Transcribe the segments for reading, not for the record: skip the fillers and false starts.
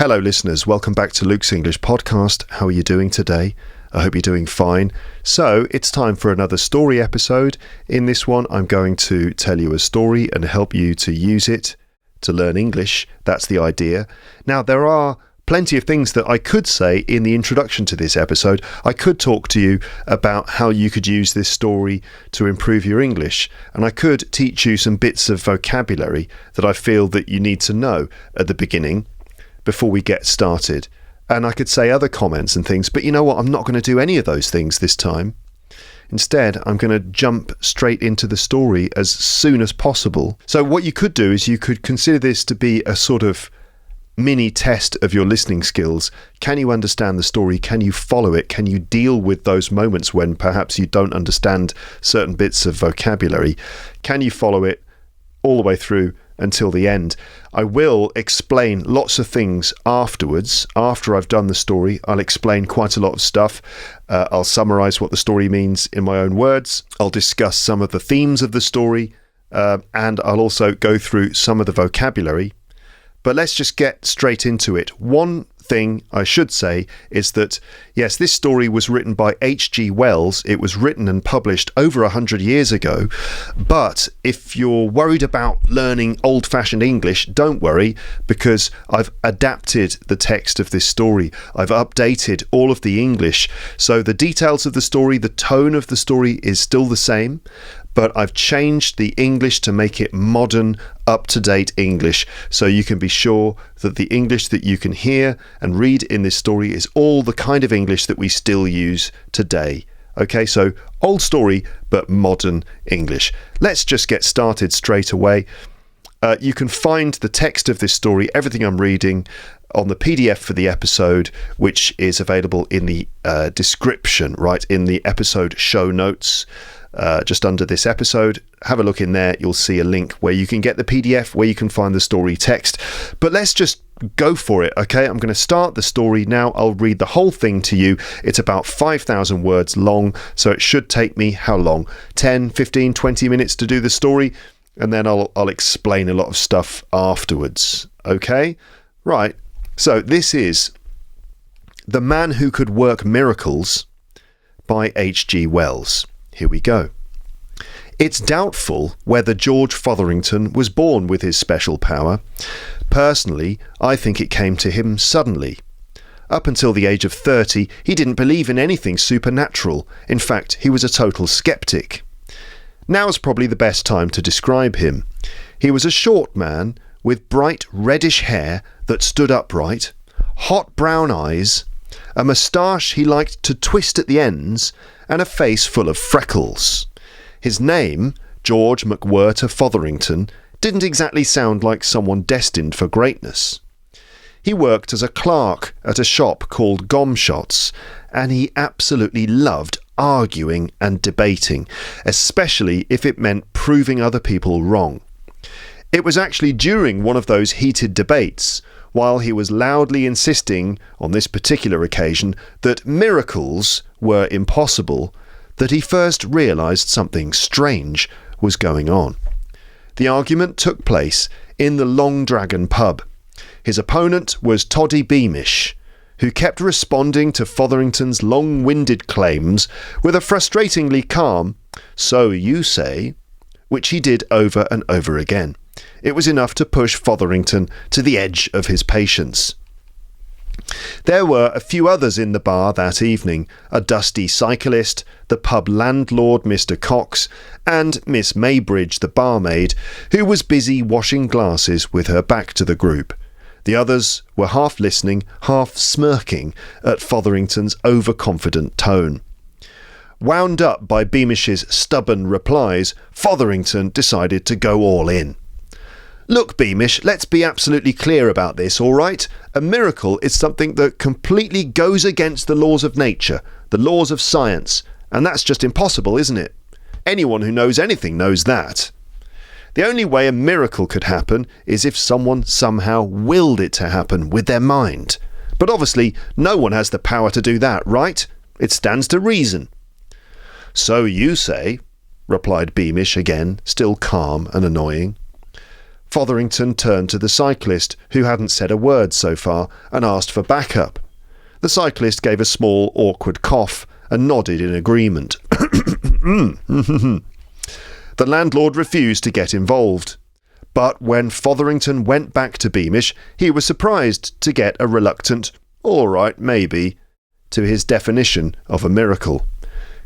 Hello listeners, welcome back to Luke's English podcast. How are you doing today? I hope you're doing fine. So it's time for another story episode. In this one, I'm going to tell you a story and help you to use it to learn English. That's the idea. Now, there are plenty of things that I could say in the introduction to this episode. I could talk to you about how you could use this story to improve your English, and I could teach you some bits of vocabulary that I feel that you need to know at the beginning before we get started. And I could say other comments and things, but you know what? I'm not going to do any of those things this time. Instead, I'm going to jump straight into the story as soon as possible. So what you could do is you could consider this to be a sort of mini test of your listening skills. Can you understand the story? Can you follow it? Can you deal with those moments when perhaps you don't understand certain bits of vocabulary? Can you follow it all the way through until the end? I will explain lots of things afterwards. After I've done the story, I'll explain quite a lot of stuff. I'll summarise what the story means in my own words. I'll discuss some of the themes of the story, and I'll also go through some of the vocabulary. But let's just get straight into it. One thing I should say is that, yes, this story was written by H.G. Wells. It was written and published over 100 years ago. But if you're worried about learning old-fashioned English, don't worry, because I've adapted the text of this story. I've updated all of the English. So the details of the story, the tone of the story is still the same, but I've changed the English to make it modern, up-to-date English, so you can be sure that the English that you can hear and read in this story is all the kind of English that we still use today. Okay, so old story, but modern English. Let's just get started straight away. You can find the text of this story, everything I'm reading, on the PDF for the episode, which is available in the description, right, in the episode show notes. Just under this episode, have a look in there. You'll see a link where you can get the PDF, where you can find the story text. But let's just go for it, okay? I'm going to start the story now. I'll read the whole thing to you. It's about 5,000 words long, so it should take me how long? 10, 15, 20 minutes to do the story, and then I'll explain a lot of stuff afterwards, okay? Right, so this is The Man Who Could Work Miracles by H.G. Wells. Here we go. It's doubtful whether George Fotherington was born with his special power. Personally, I think it came to him suddenly. Up until the age of 30, he didn't believe in anything supernatural. In fact, he was a total skeptic. Now's probably the best time to describe him. He was a short man with bright reddish hair that stood upright, hot brown eyes, a moustache he liked to twist at the ends, and a face full of freckles. His name, George McWhirter Fotherington, didn't exactly sound like someone destined for greatness. He worked as a clerk at a shop called Gomshott's, and he absolutely loved arguing and debating, especially if it meant proving other people wrong. It was actually during one of those heated debates, while he was loudly insisting on this particular occasion that miracles were impossible, that he first realised something strange was going on. The argument took place in the Long Dragon pub. His opponent was Toddy Beamish, who kept responding to Fotherington's long-winded claims with a frustratingly calm, "So you say," which he did over and over again. It was enough to push Fotherington to the edge of his patience. There were a few others in the bar that evening, a dusty cyclist, the pub landlord Mr. Cox, and Miss Maybridge the barmaid, who was busy washing glasses with her back to the group. The others were half listening, half smirking at Fotherington's overconfident tone. Wound up by Beamish's stubborn replies, Fotherington decided to go all in. "Look, Beamish, let's be absolutely clear about this, all right? A miracle is something that completely goes against the laws of nature, the laws of science, and that's just impossible, isn't it? Anyone who knows anything knows that. The only way a miracle could happen is if someone somehow willed it to happen with their mind. But obviously, no one has the power to do that, right? It stands to reason." "So you say," replied Beamish again, still calm and annoying. Fotherington turned to the cyclist, who hadn't said a word so far, and asked for backup. The cyclist gave a small, awkward cough and nodded in agreement. The landlord refused to get involved. But when Fotherington went back to Beamish, he was surprised to get a reluctant, "all right, maybe," to his definition of a miracle.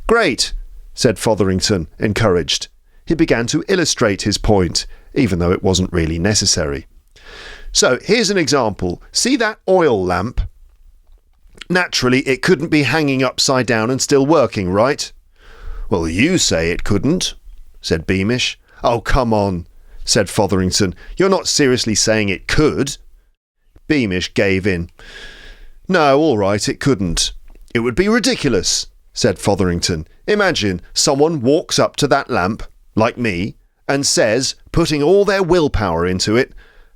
"Great," said Fotherington, encouraged. He began to illustrate his point, even though it wasn't really necessary. "So, here's an example. See that oil lamp? Naturally, it couldn't be hanging upside down and still working, right?" "Well, you say it couldn't," said Beamish. "Oh, come on," said Fotherington. "You're not seriously saying it could?" Beamish gave in. "No, all right, it couldn't." "It would be ridiculous," said Fotherington. "Imagine someone walks up to that lamp, like me, and says, putting all their willpower into it,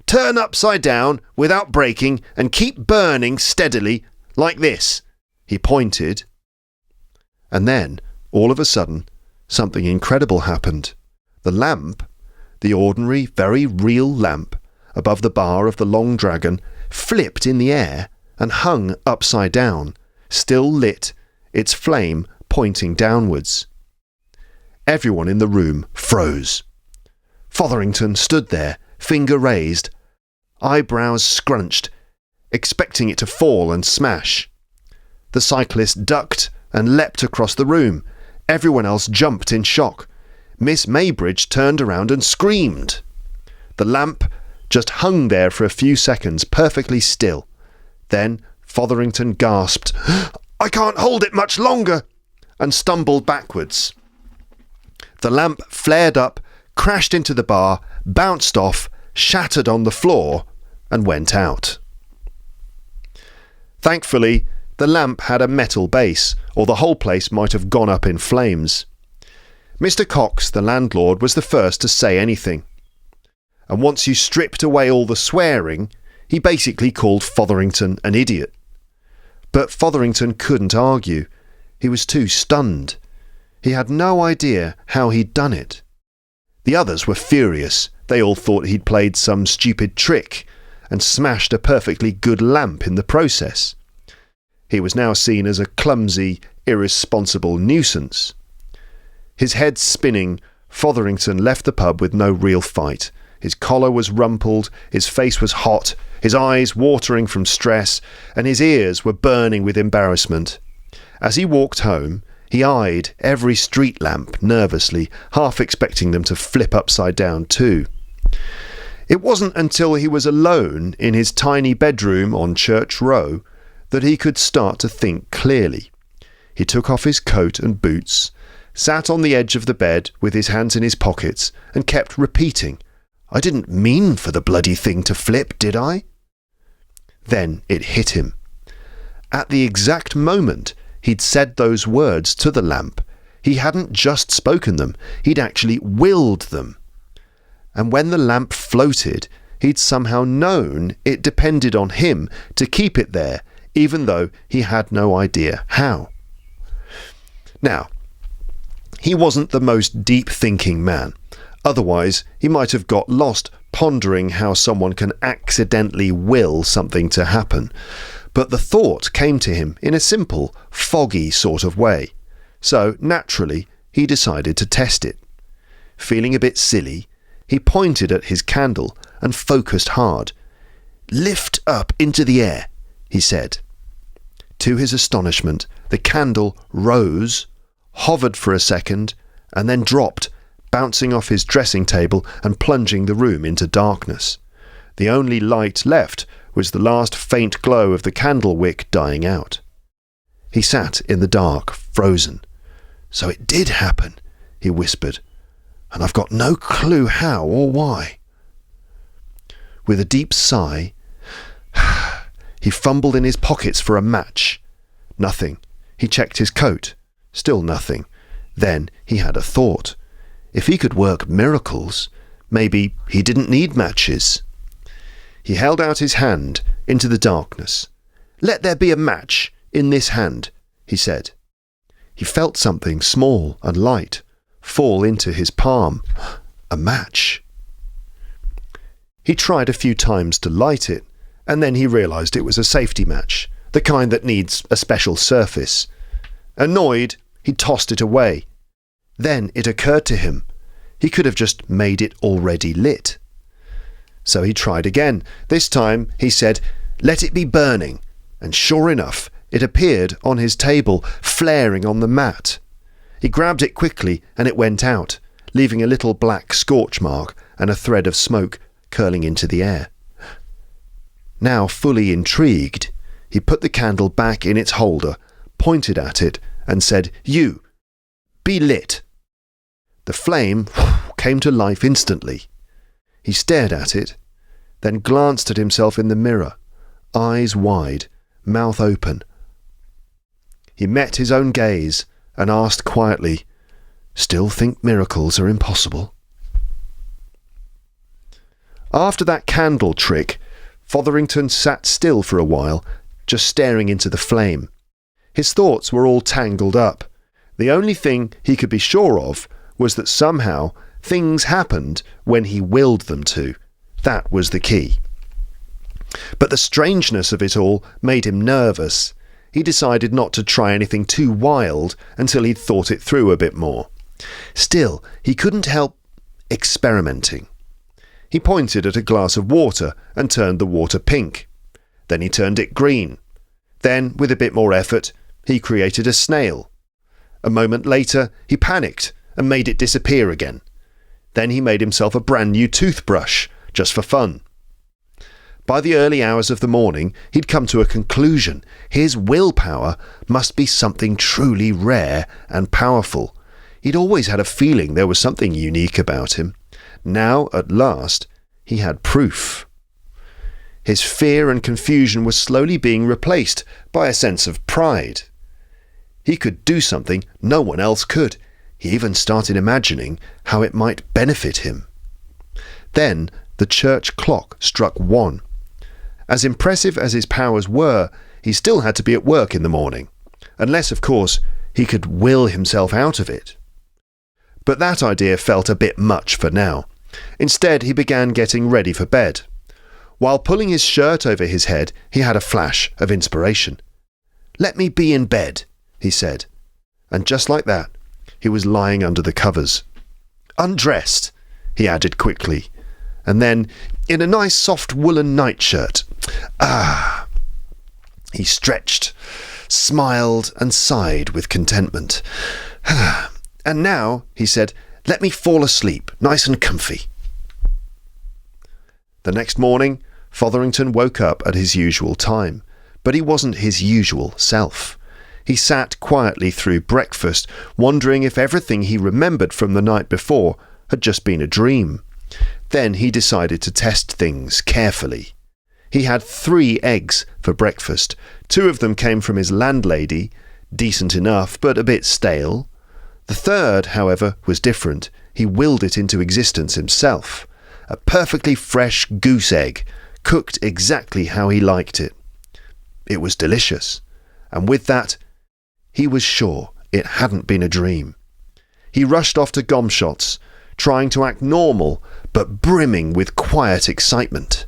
'Turn upside down without breaking and keep burning steadily like this.'" He pointed. And then, all of a sudden, something incredible happened. The lamp, the ordinary, very real lamp, above the bar of the Long Dragon, flipped in the air and hung upside down, still lit, its flame pointing downwards. Everyone in the room froze. Fotherington stood there, finger raised, eyebrows scrunched, expecting it to fall and smash. The cyclist ducked and leapt across the room. Everyone else jumped in shock. Miss Maybridge turned around and screamed. The lamp just hung there for a few seconds, perfectly still. Then Fotherington gasped, "I can't hold it much longer," and stumbled backwards. The lamp flared up, crashed into the bar, bounced off, shattered on the floor, and went out. Thankfully, the lamp had a metal base, or the whole place might have gone up in flames. Mr. Cox, the landlord, was the first to say anything. And once you stripped away all the swearing, he basically called Fotherington an idiot. But Fotherington couldn't argue. He was too stunned. He had no idea how he'd done it. The others were furious. They all thought he'd played some stupid trick and smashed a perfectly good lamp in the process. He was now seen as a clumsy, irresponsible nuisance. His head spinning, Fotherington left the pub with no real fight. His collar was rumpled, his face was hot, his eyes watering from stress, and his ears were burning with embarrassment. As he walked home, he eyed every street lamp nervously, half expecting them to flip upside down too. It wasn't until he was alone in his tiny bedroom on Church Row that he could start to think clearly. He took off his coat and boots, sat on the edge of the bed with his hands in his pockets, and kept repeating, "I didn't mean for the bloody thing to flip, did I?" Then it hit him. At the exact moment he'd said those words to the lamp, he hadn't just spoken them, he'd actually willed them. And when the lamp floated, he'd somehow known it depended on him to keep it there, even though he had no idea how. Now, he wasn't the most deep-thinking man. Otherwise, he might have got lost pondering how someone can accidentally will something to happen. But the thought came to him in a simple, foggy sort of way. So, naturally, he decided to test it. Feeling a bit silly, he pointed at his candle and focused hard. "Lift up into the air," he said. To his astonishment, the candle rose, hovered for a second, and then dropped, bouncing off his dressing table and plunging the room into darkness. The only light left was the last faint glow of the candle wick dying out. He sat in the dark, frozen. "So it did happen," he whispered, "and I've got no clue how or why." With a deep sigh, he fumbled in his pockets for a match. Nothing. He checked his coat. Still nothing. Then he had a thought. If he could work miracles, maybe he didn't need matches. He held out his hand into the darkness. "Let there be a match in this hand," he said. He felt something small and light fall into his palm. A match. He tried a few times to light it, and then he realised it was a safety match, the kind that needs a special surface. Annoyed, he tossed it away. Then it occurred to him he could have just made it already lit. So he tried again. This time he said, "Let it be burning," and sure enough, it appeared on his table, flaring on the mat. He grabbed it quickly and it went out, leaving a little black scorch mark and a thread of smoke curling into the air. Now fully intrigued, he put the candle back in its holder, pointed at it and said, "You, be lit." The flame came to life instantly. He stared at it, then glanced at himself in the mirror, eyes wide, mouth open. He met his own gaze and asked quietly, "Still think miracles are impossible?" After that candle trick, Fotherington sat still for a while, just staring into the flame. His thoughts were all tangled up. The only thing he could be sure of was that somehow things happened when he willed them to. That was the key. But the strangeness of it all made him nervous. He decided not to try anything too wild until he'd thought it through a bit more. Still, he couldn't help experimenting. He pointed at a glass of water and turned the water pink. Then he turned it green. Then, with a bit more effort, he created a snail. A moment later, he panicked and made it disappear again. Then he made himself a brand new toothbrush, just for fun. By the early hours of the morning, he'd come to a conclusion. His willpower must be something truly rare and powerful. He'd always had a feeling there was something unique about him. Now, at last, he had proof. His fear and confusion was slowly being replaced by a sense of pride. He could do something no one else could. He even started imagining how it might benefit him. Then the church clock struck 1. As impressive as his powers were, he still had to be at work in the morning, unless, of course, he could will himself out of it. But that idea felt a bit much for now. Instead, he began getting ready for bed. While pulling his shirt over his head, he had a flash of inspiration. "Let me be in bed," he said. And just like that, he was lying under the covers. "Undressed," he added quickly, and then, in a nice soft woolen nightshirt. He stretched, smiled and sighed with contentment. "And now," he said, "let me fall asleep, nice and comfy." The next morning, Fotherington woke up at his usual time, but he wasn't his usual self. He sat quietly through breakfast, wondering if everything he remembered from the night before had just been a dream. Then he decided to test things carefully. He had 3 eggs for breakfast. 2 of them came from his landlady, decent enough but a bit stale. The third, however, was different. He willed it into existence himself. A perfectly fresh goose egg, cooked exactly how he liked it. It was delicious, and with that, he was sure it hadn't been a dream. He rushed off to Gomshott's, trying to act normal, but brimming with quiet excitement.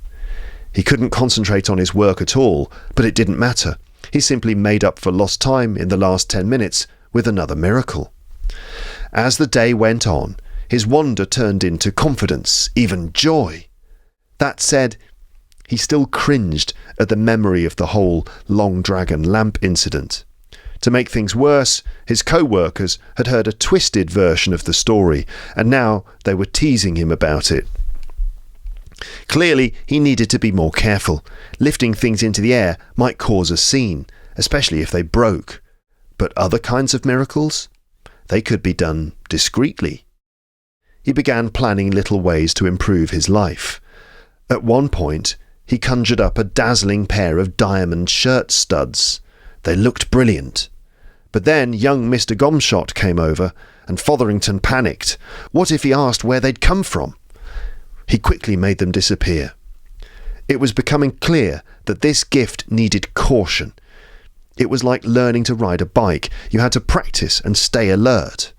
He couldn't concentrate on his work at all, but it didn't matter. He simply made up for lost time in the last 10 minutes with another miracle. As the day went on, his wonder turned into confidence, even joy. That said, he still cringed at the memory of the whole Long Dragon lamp incident. To make things worse, his co-workers had heard a twisted version of the story, and now they were teasing him about it. Clearly, he needed to be more careful. Lifting things into the air might cause a scene, especially if they broke. But other kinds of miracles? They could be done discreetly. He began planning little ways to improve his life. At one point, he conjured up a dazzling pair of diamond shirt studs. They looked brilliant. But then young Mr. Gomshott came over, and Fotherington panicked. What if he asked where they'd come from? He quickly made them disappear. It was becoming clear that this gift needed caution. It was like learning to ride a bike. You had to practice and stay alert.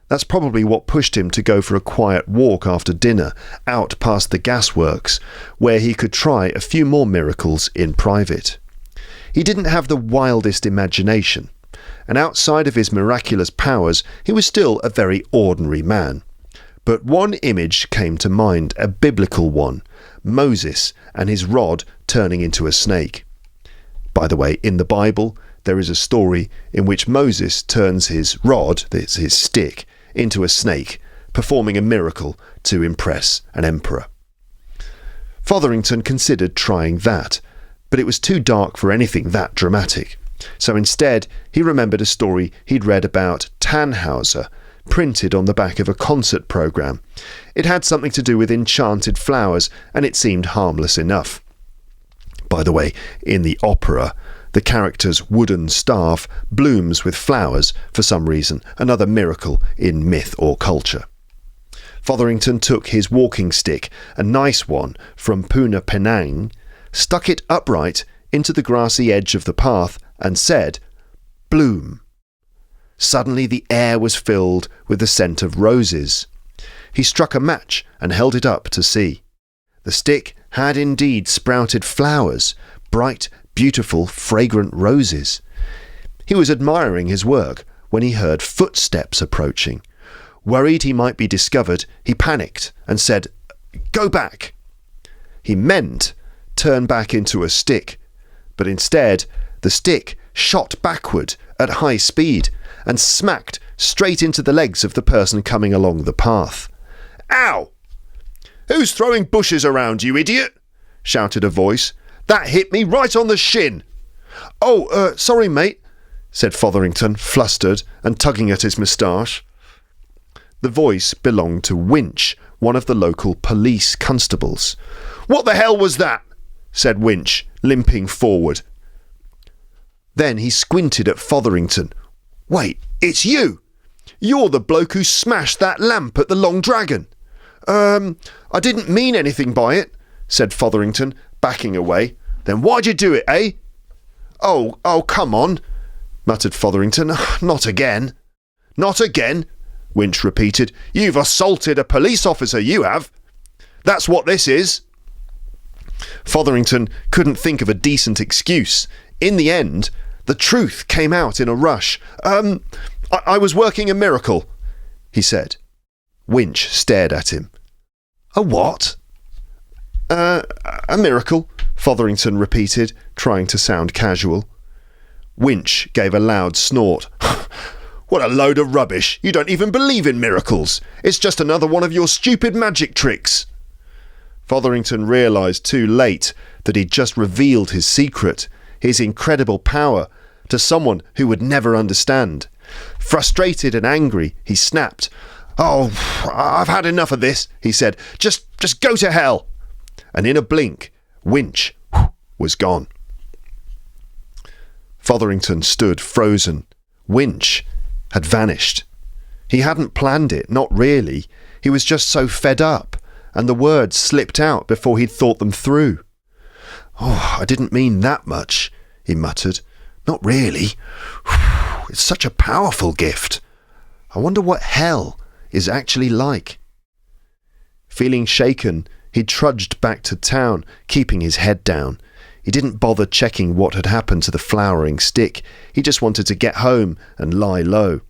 That's probably what pushed him to go for a quiet walk after dinner, out past the gasworks, where he could try a few more miracles in private. He didn't have the wildest imagination, and outside of his miraculous powers, he was still a very ordinary man. But one image came to mind, a biblical one, Moses and his rod turning into a snake. By the way, in the Bible, there is a story in which Moses turns his rod, his stick, into a snake, performing a miracle to impress an emperor. Fotherington considered trying that, but it was too dark for anything that dramatic. So instead, he remembered a story he'd read about Tannhauser, printed on the back of a concert programme. It had something to do with enchanted flowers, and it seemed harmless enough. By the way, in the opera, the character's wooden staff blooms with flowers for some reason, another miracle in myth or culture. Fotherington took his walking stick, a nice one from Poona Penang, stuck it upright into the grassy edge of the path and said, "Bloom." Suddenly the air was filled with the scent of roses. He struck a match and held it up to see. The stick had indeed sprouted flowers, bright, beautiful, fragrant roses. He was admiring his work when he heard footsteps approaching. Worried he might be discovered, he panicked and said, "Go back." He meant turn back into a stick, but instead the stick shot backward at high speed and smacked straight into the legs of the person coming along the path. "Ow! Who's throwing bushes around, you idiot?" shouted a voice. "That hit me right on the shin." "Oh, sorry, mate," said Fotherington, flustered and tugging at his moustache. The voice belonged to Winch, one of the local police constables. "What the hell was that?" said Winch, limping forward. Then he squinted at Fotherington. "Wait, it's you! You're the bloke who smashed that lamp at the Long Dragon." I didn't mean anything by it," said Fotherington, backing away. "Then why'd you do it, eh?" Oh, come on," muttered Fotherington. "Not again." "Not again," Winch repeated. "You've assaulted a police officer, you have. That's what this is." Fotherington couldn't think of a decent excuse. In the end, the truth came out in a rush. I was working a miracle," he said. Winch stared at him. "A what?" A miracle," Fotherington repeated, trying to sound casual. Winch gave a loud snort. "What a load of rubbish! You don't even believe in miracles! It's just another one of your stupid magic tricks!" Fotherington realised too late that he'd just revealed his secret, his incredible power, to someone who would never understand. Frustrated and angry, he snapped. "Oh, I've had enough of this," he said. Just go to hell." And in a blink, Winch was gone. Fotherington stood frozen. Winch had vanished. He hadn't planned it, not really. He was just so fed up, and the words slipped out before he'd thought them through. "Oh, I didn't mean that much," he muttered. "Not really. It's such a powerful gift. I wonder what hell is actually like." Feeling shaken, he trudged back to town, keeping his head down. He didn't bother checking what had happened to the flowering stick. He just wanted to get home and lie low.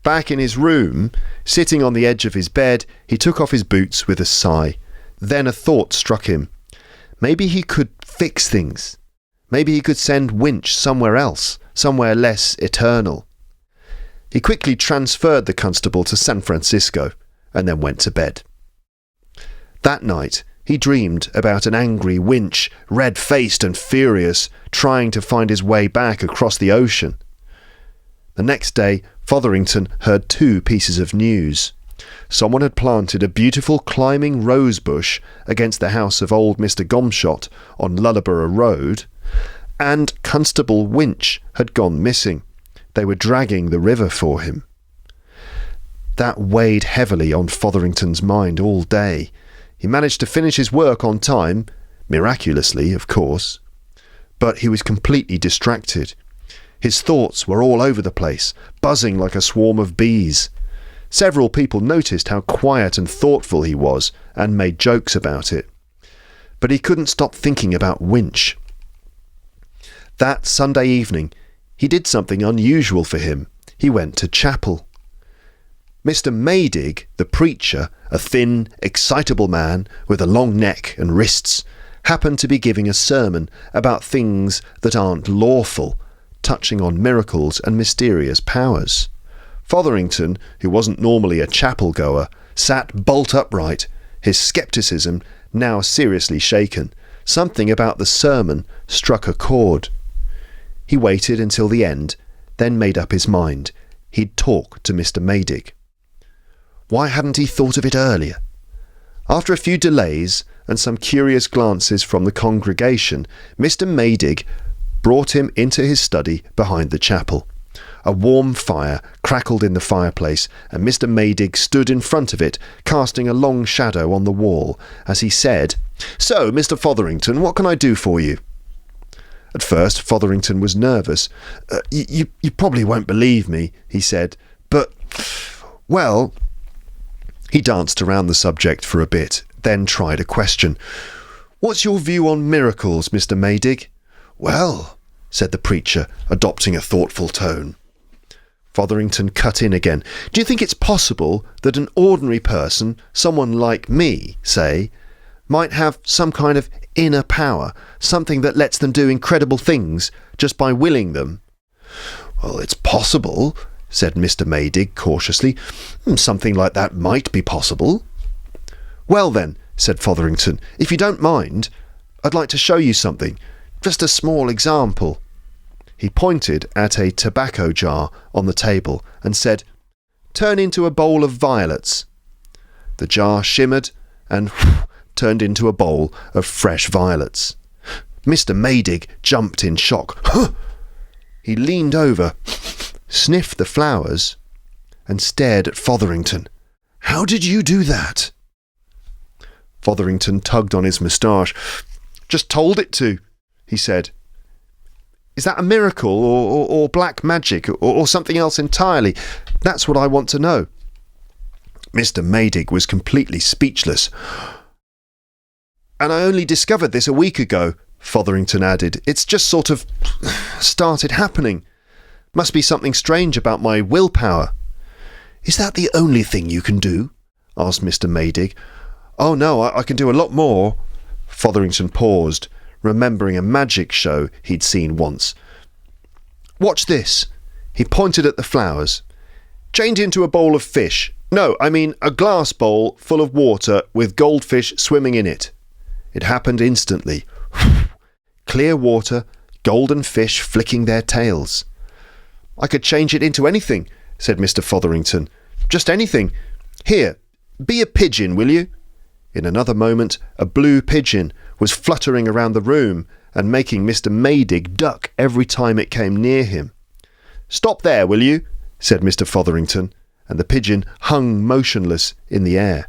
Back in his room, sitting on the edge of his bed, he took off his boots with a sigh. Then a thought struck him. Maybe he could fix things. Maybe he could send Winch somewhere else, somewhere less eternal. He quickly transferred the constable to San Francisco and then went to bed. That night, he dreamed about an angry Winch, red-faced and furious, trying to find his way back across the ocean. The next day, Fotherington heard two pieces of news. Someone had planted a beautiful climbing rose bush against the house of old Mr. Gomshott on Lullaborough Road, and Constable Winch had gone missing. They were dragging the river for him. That weighed heavily on Fotherington's mind all day. He managed to finish his work on time, miraculously, of course. But he was completely distracted. His thoughts were all over the place, buzzing like a swarm of bees. Several people noticed how quiet and thoughtful he was and made jokes about it. But he couldn't stop thinking about Winch. That Sunday evening, he did something unusual for him. He went to chapel. Mr. Maydig, the preacher, a thin, excitable man with a long neck and wrists, happened to be giving a sermon about things that aren't lawful, touching on miracles and mysterious powers. Fotherington, who wasn't normally a chapel-goer, sat bolt upright, his scepticism now seriously shaken. Something about the sermon struck a chord. He waited until the end, then made up his mind. He'd talk to Mr. Maydig. Why hadn't he thought of it earlier? After a few delays and some curious glances from the congregation, Mr. Maydig brought him into his study behind the chapel. A warm fire crackled in the fireplace, and Mr. Maydig stood in front of it, casting a long shadow on the wall, as he said, "So, Mr. Fotherington, what can I do for you?" At first, Fotherington was nervous. You probably won't believe me," he said, "but, well..." He danced around the subject for a bit, then tried a question. "What's your view on miracles, Mr. Maydig?" "Well," said the preacher, adopting a thoughtful tone. Fotherington cut in again. "Do you think it's possible that an ordinary person, someone like me, say, might have some kind of inner power, something that lets them do incredible things just by willing them?" "Well, it's possible," said Mr. Maydig cautiously. "Something like that might be possible." "Well then," said Fotherington, "if you don't mind, I'd like to show you something. Just a small example." He pointed at a tobacco jar on the table and said, "Turn into a bowl of violets." The jar shimmered and turned into a bowl of fresh violets. Mr. Maydig jumped in shock. "Huh!" He leaned over, sniffed the flowers, and stared at Fotherington. "How did you do that?" Fotherington tugged on his moustache. "Just told it to," he said. "Is that a miracle or black magic or something else entirely? That's what I want to know." Mr. Maydig was completely speechless. "And I only discovered this a week ago," Fotherington added. "It's just sort of started happening. Must be something strange about my willpower." "Is that the only thing you can do?" asked Mr. Maydig. "Oh no, I can do a lot more." Fotherington paused, remembering a magic show he'd seen once. "Watch this." He pointed at the flowers. "Change into a bowl of fish. No, I mean a glass bowl full of water with goldfish swimming in it." It happened instantly. Clear water, golden fish flicking their tails. "I could change it into anything," said Mr. Fotherington. "Just anything. Here, be a pigeon, will you?" In another moment, a blue pigeon was fluttering around the room and making Mr. Maydig duck every time it came near him. "Stop there, will you?" said Mr. Fotherington, and the pigeon hung motionless in the air.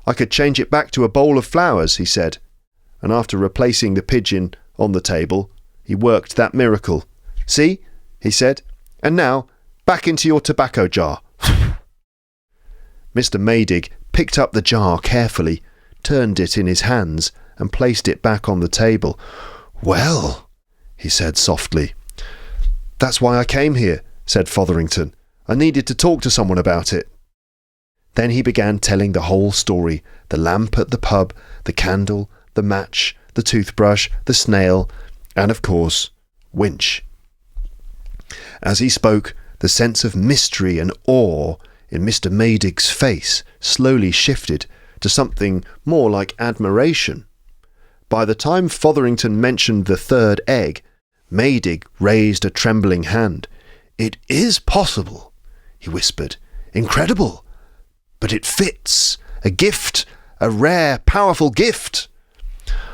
"I could change it back to a bowl of flowers," he said, and after replacing the pigeon on the table, he worked that miracle. "See?" he said. "And now, back into your tobacco jar." Mr. Maydig picked up the jar carefully, turned it in his hands, and placed it back on the table. "Well," he said softly. "That's why I came here," said Fotherington. "I needed to talk to someone about it." Then he began telling the whole story: the lamp at the pub, the candle, the match, the toothbrush, the snail, and of course, Winch. As he spoke, the sense of mystery and awe in Mr. Maydig's face slowly shifted to something more like admiration. By the time Fotherington mentioned the third egg, Maydig raised a trembling hand. "It is possible," he whispered. "Incredible. But it fits. A gift. A rare, powerful gift.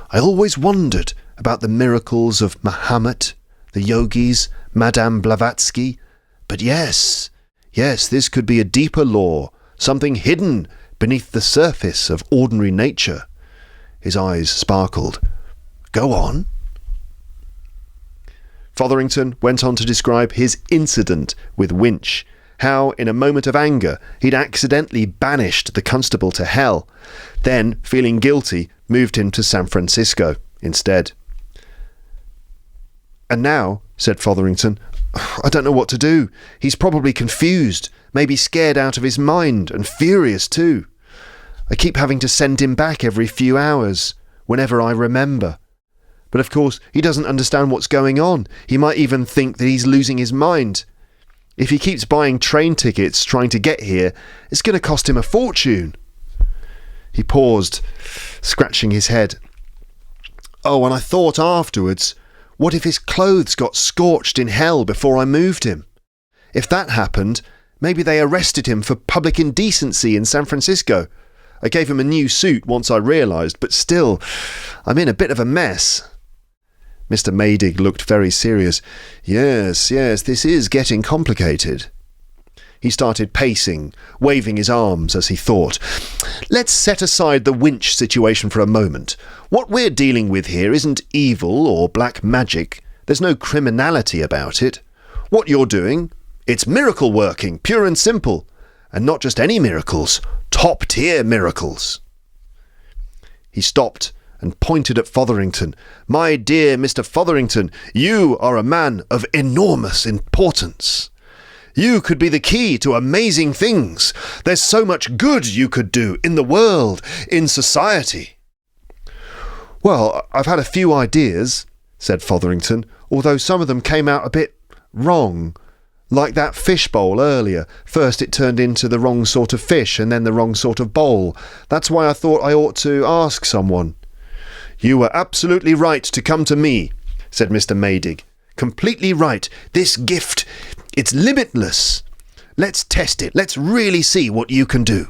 I always wondered about the miracles of Mahomet, the yogis, Madame Blavatsky. But yes, this could be a deeper law, something hidden beneath the surface of ordinary nature." His eyes sparkled. "Go on." Fotherington went on to describe his incident with Winch, how, in a moment of anger, he'd accidentally banished the constable to hell, then, feeling guilty, moved him to San Francisco instead. "And now," said Fotherington, "I don't know what to do. He's probably confused, maybe scared out of his mind, and furious too. I keep having to send him back every few hours, whenever I remember. But of course, he doesn't understand what's going on. He might even think that he's losing his mind. If he keeps buying train tickets trying to get here, it's going to cost him a fortune." He paused, scratching his head. "Oh, and I thought afterwards, what if his clothes got scorched in hell before I moved him? If that happened, maybe they arrested him for public indecency in San Francisco. I gave him a new suit once I realised, but still, I'm in a bit of a mess." Mr. Maydig looked very serious. Yes, this is getting complicated." He started pacing, waving his arms as he thought. "Let's set aside the winch situation for a moment. What we're dealing with here isn't evil or black magic. There's no criminality about it. What you're doing, it's miracle working, pure and simple. And not just any miracles, top-tier miracles." He stopped and pointed at Fotherington. "My dear Mr. Fotherington, you are a man of enormous importance. You could be the key to amazing things. There's so much good you could do in the world, in society." "Well, I've had a few ideas," said Fotherington, "although some of them came out a bit wrong. Like that fish bowl earlier. First it turned into the wrong sort of fish and then the wrong sort of bowl. That's why I thought I ought to ask someone." "You were absolutely right to come to me," said Mr. Maydig. "Completely right. This gift, it's limitless. Let's test it. Let's really see what you can do."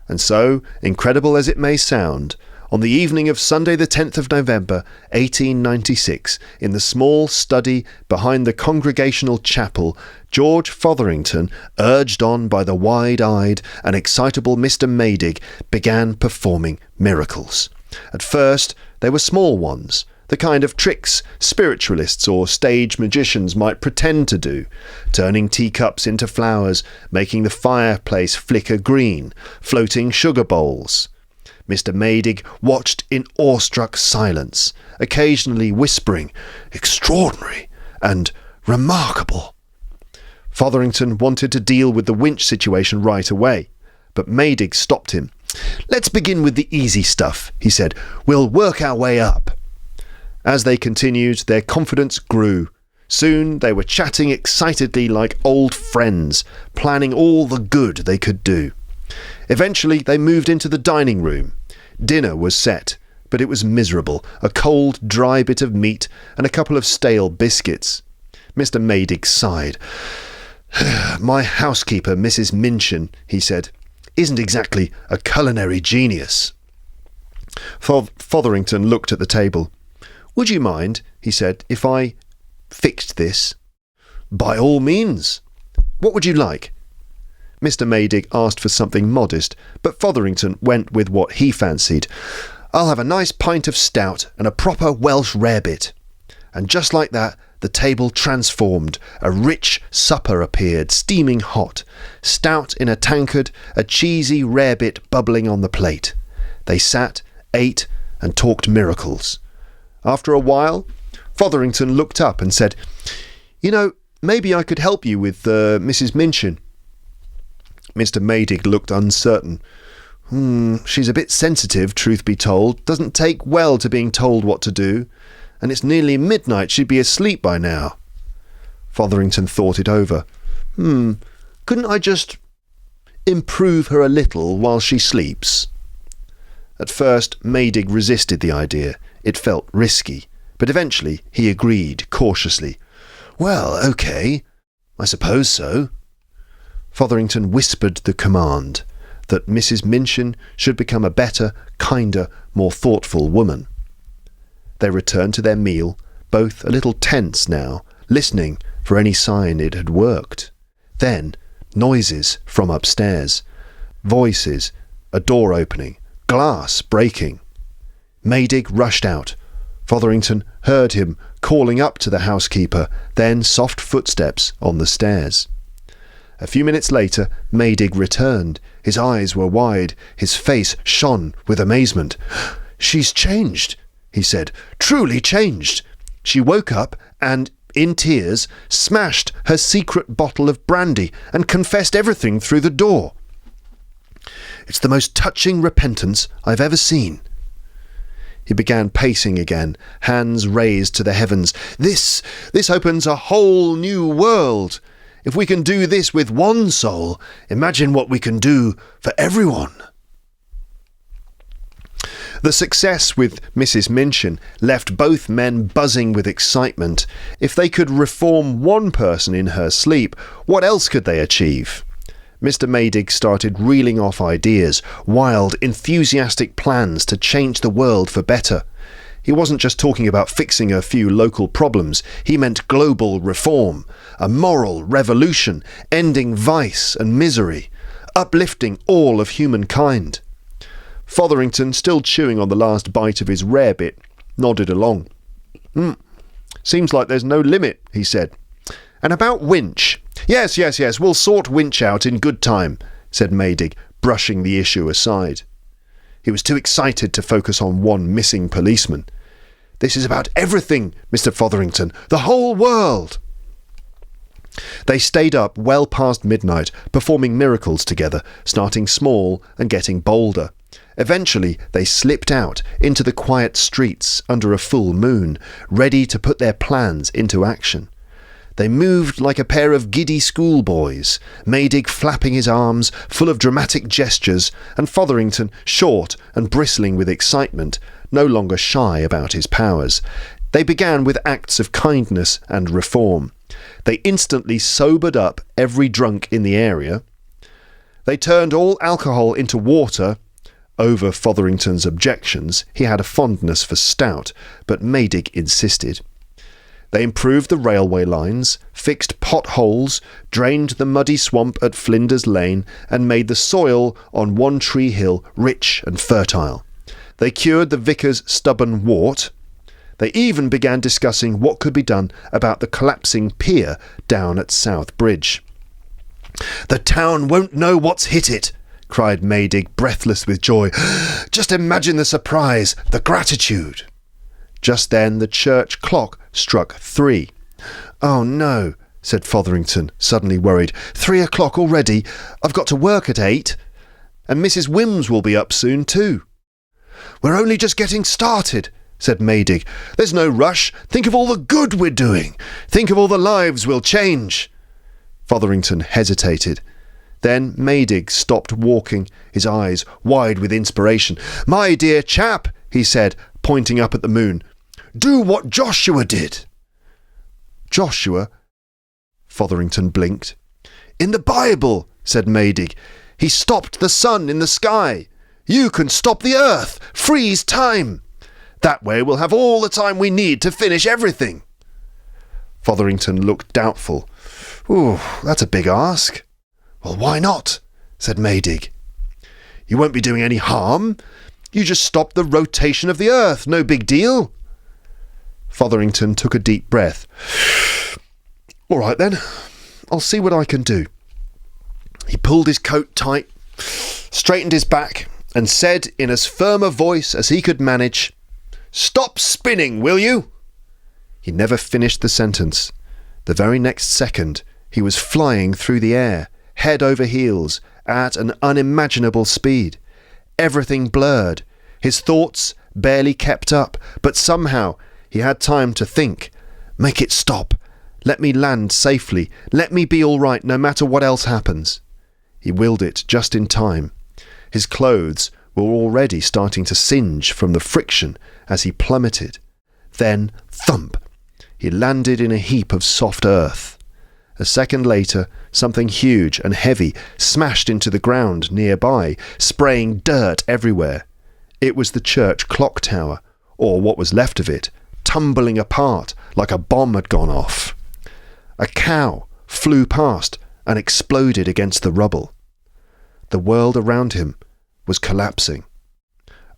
And so, incredible as it may sound, on the evening of Sunday the 10th of November, 1896, in the small study behind the Congregational Chapel, George Fotherington, urged on by the wide-eyed and excitable Mr. Maydig, began performing miracles. At first, they were small ones, the kind of tricks spiritualists or stage magicians might pretend to do, turning teacups into flowers, making the fireplace flicker green, floating sugar bowls. Mr. Maydig watched in awestruck silence, occasionally whispering, "Extraordinary" and "remarkable." Fotherington wanted to deal with the winch situation right away, but Maydig stopped him. "Let's begin with the easy stuff," he said. "We'll work our way up." As they continued, their confidence grew. Soon they were chatting excitedly like old friends, planning all the good they could do. Eventually they moved into the dining room. Dinner was set, but it was miserable, a cold, dry bit of meat and a couple of stale biscuits. Mr. Maydig sighed. "My housekeeper, Mrs. Minchin," he said, "isn't exactly a culinary genius." Fotherington looked at the table. "Would you mind," he said, "if I fixed this?" "By all means. What would you like?" Mr. Maydig asked for something modest, but Fotherington went with what he fancied. "I'll have a nice pint of stout and a proper Welsh rarebit." And just like that, the table transformed. A rich supper appeared, steaming hot. Stout in a tankard, a cheesy rarebit bubbling on the plate. They sat, ate, and talked miracles. After a while, Fotherington looked up and said, "You know, maybe I could help you with Mrs. Minchin." Mr. Maydig looked uncertain. She's a bit sensitive, truth be told. Doesn't take well to being told what to do. And it's nearly midnight. She'd be asleep by now." Fotherington thought it over. Couldn't I just improve her a little while she sleeps?" At first, Maydig resisted the idea. It felt risky. But eventually he agreed, cautiously. "Well, OK. I suppose so." Fotherington whispered the command that Mrs. Minchin should become a better, kinder, more thoughtful woman. They returned to their meal, both a little tense now, listening for any sign it had worked. Then, noises from upstairs. Voices, a door opening, glass breaking. Maydig rushed out. Fotherington heard him calling up to the housekeeper, then soft footsteps on the stairs. A few minutes later, Maydig returned. His eyes were wide. His face shone with amazement. "She's changed," he said. "Truly changed. She woke up and, in tears, smashed her secret bottle of brandy and confessed everything through the door. It's the most touching repentance I've ever seen." He began pacing again, hands raised to the heavens. This opens a whole new world. If we can do this with one soul, imagine what we can do for everyone. The success with Mrs. Minchin left both men buzzing with excitement. If they could reform one person in her sleep, what else could they achieve? Mr. Maydig started reeling off ideas, wild, enthusiastic plans to change the world for better. He wasn't just talking about fixing a few local problems. He meant global reform, a moral revolution, ending vice and misery, uplifting all of humankind. Fotherington, still chewing on the last bite of his rarebit, nodded along. Seems like there's no limit," he said. "And about Winch?" Yes, we'll sort Winch out in good time," said Maydig, brushing the issue aside. He was too excited to focus on one missing policeman. "This is about everything, Mr. Fotherington, the whole world." They stayed up well past midnight, performing miracles together, starting small and getting bolder. Eventually, they slipped out into the quiet streets under a full moon, ready to put their plans into action. They moved like a pair of giddy schoolboys, Maydig flapping his arms, full of dramatic gestures, and Fotherington, short and bristling with excitement, no longer shy about his powers. They began with acts of kindness and reform. They instantly sobered up every drunk in the area. They turned all alcohol into water. Over Fotherington's objections, he had a fondness for stout, but Maydig insisted. They improved the railway lines, fixed potholes, drained the muddy swamp at Flinders Lane, and made the soil on One Tree Hill rich and fertile. They cured the vicar's stubborn wart. They even began discussing what could be done about the collapsing pier down at South Bridge. "The town won't know what's hit it," cried Maydig, breathless with joy. "Just imagine the surprise, the gratitude." Just then the church clock struck 3. "Oh no," said Fotherington, suddenly worried. 3 o'clock already? I've got to work at 8. And Mrs. Wimms will be up soon too." "We're only just getting started," said Maydig. "There's no rush. Think of all the good we're doing. Think of all the lives we'll change." Fotherington hesitated. Then Maydig stopped walking, his eyes wide with inspiration. "My dear chap," he said, pointing up at the moon, "do what Joshua did." "Joshua?" Fotherington blinked. "In the Bible," said Maydig. "He stopped the sun in the sky. You can stop the earth, freeze time. That way we'll have all the time we need to finish everything." Fotherington looked doubtful. "Ooh, that's a big ask." "Well, why not?" said Maydig. "You won't be doing any harm. You just stop the rotation of the earth. No big deal." Fotherington took a deep breath. "All right then, I'll see what I can do." He pulled his coat tight, straightened his back, and said in as firm a voice as he could manage, "Stop spinning, will you?" He never finished the sentence. The very next second, he was flying through the air, head over heels, at an unimaginable speed. Everything blurred. His thoughts barely kept up, but somehow he had time to think. Make it stop. Let me land safely. Let me be all right no matter what else happens. He willed it just in time. His clothes were already starting to singe from the friction as he plummeted. Then, thump! He landed in a heap of soft earth. A second later, something huge and heavy smashed into the ground nearby, spraying dirt everywhere. It was the church clock tower, or what was left of it, tumbling apart like a bomb had gone off. A cow flew past and exploded against the rubble. The world around him was collapsing.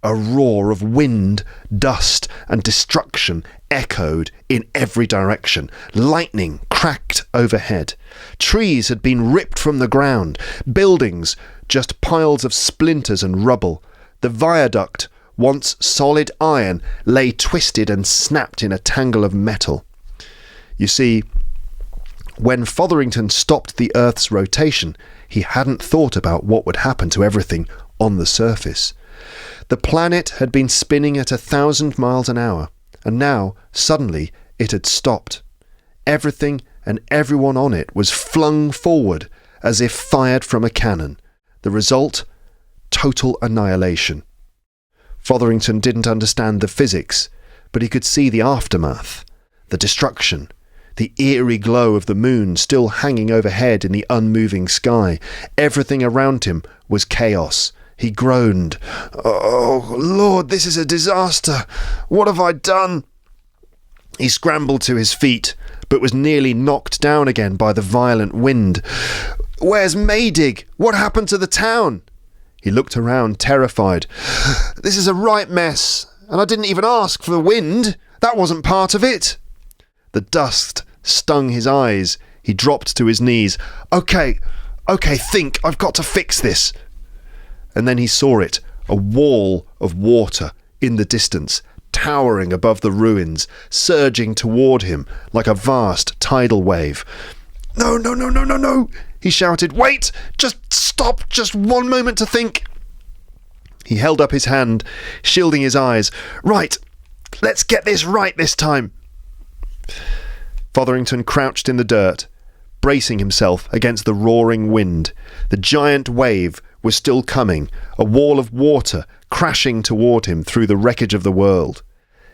A roar of wind, dust and destruction echoed in every direction. Lightning cracked overhead. Trees had been ripped from the ground, buildings just piles of splinters and rubble. The viaduct, once solid iron, lay twisted and snapped in a tangle of metal. You see, when Fotherington stopped the Earth's rotation, he hadn't thought about what would happen to everything on the surface. The planet had been spinning at 1,000 miles an hour, and now, suddenly, it had stopped. Everything and everyone on it was flung forward as if fired from a cannon. The result? Total annihilation. Fotherington didn't understand the physics, but he could see the aftermath, the destruction, the eerie glow of the moon still hanging overhead in the unmoving sky. Everything around him was chaos. He groaned. "Oh, Lord, this is a disaster. What have I done?" He scrambled to his feet, but was nearly knocked down again by the violent wind. "Where's Maydig? What happened to the town?" He looked around, terrified. "This is a right mess, and I didn't even ask for the wind. That wasn't part of it." The dust stung his eyes. He dropped to his knees. Okay, think. I've got to fix this." And then he saw it, a wall of water in the distance, towering above the ruins, surging toward him like a vast tidal wave. No, he shouted. "Wait! Just stop! Just one moment to think!" He held up his hand, shielding his eyes. "Right! Let's get this right this time!" Fotherington crouched in the dirt, bracing himself against the roaring wind. The giant wave was still coming, a wall of water crashing toward him through the wreckage of the world.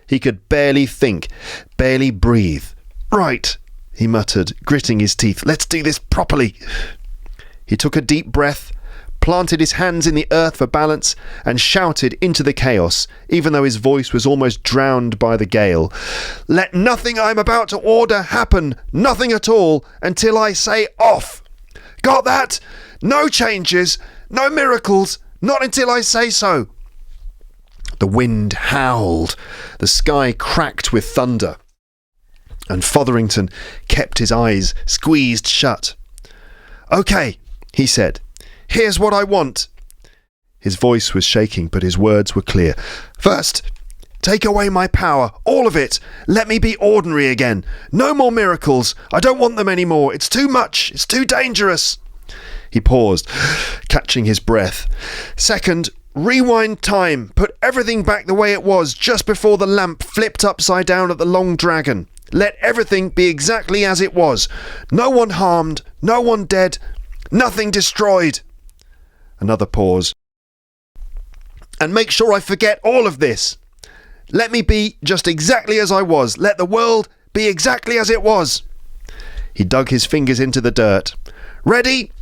He could barely think, barely breathe. "Right," he muttered, gritting his teeth. "Let's do this properly." He took a deep breath, planted his hands in the earth for balance, and shouted into the chaos, even though his voice was almost drowned by the gale. "Let nothing I'm about to order happen, nothing at all, until I say off. Got that? No changes, no miracles, not until I say so." The wind howled, the sky cracked with thunder, and Fotherington kept his eyes squeezed shut. "Okay," he said. "Here's what I want." His voice was shaking, but his words were clear. "First, take away my power, all of it. Let me be ordinary again. No more miracles. I don't want them anymore. It's too much. It's too dangerous." He paused, catching his breath. "Second, rewind time. Put everything back the way it was just before the lamp flipped upside down at the Long Dragon. Let everything be exactly as it was. No one harmed, no one dead, nothing destroyed." Another pause. "And make sure I forget all of this. Let me be just exactly as I was. Let the world be exactly as it was." He dug his fingers into the dirt. "Ready?"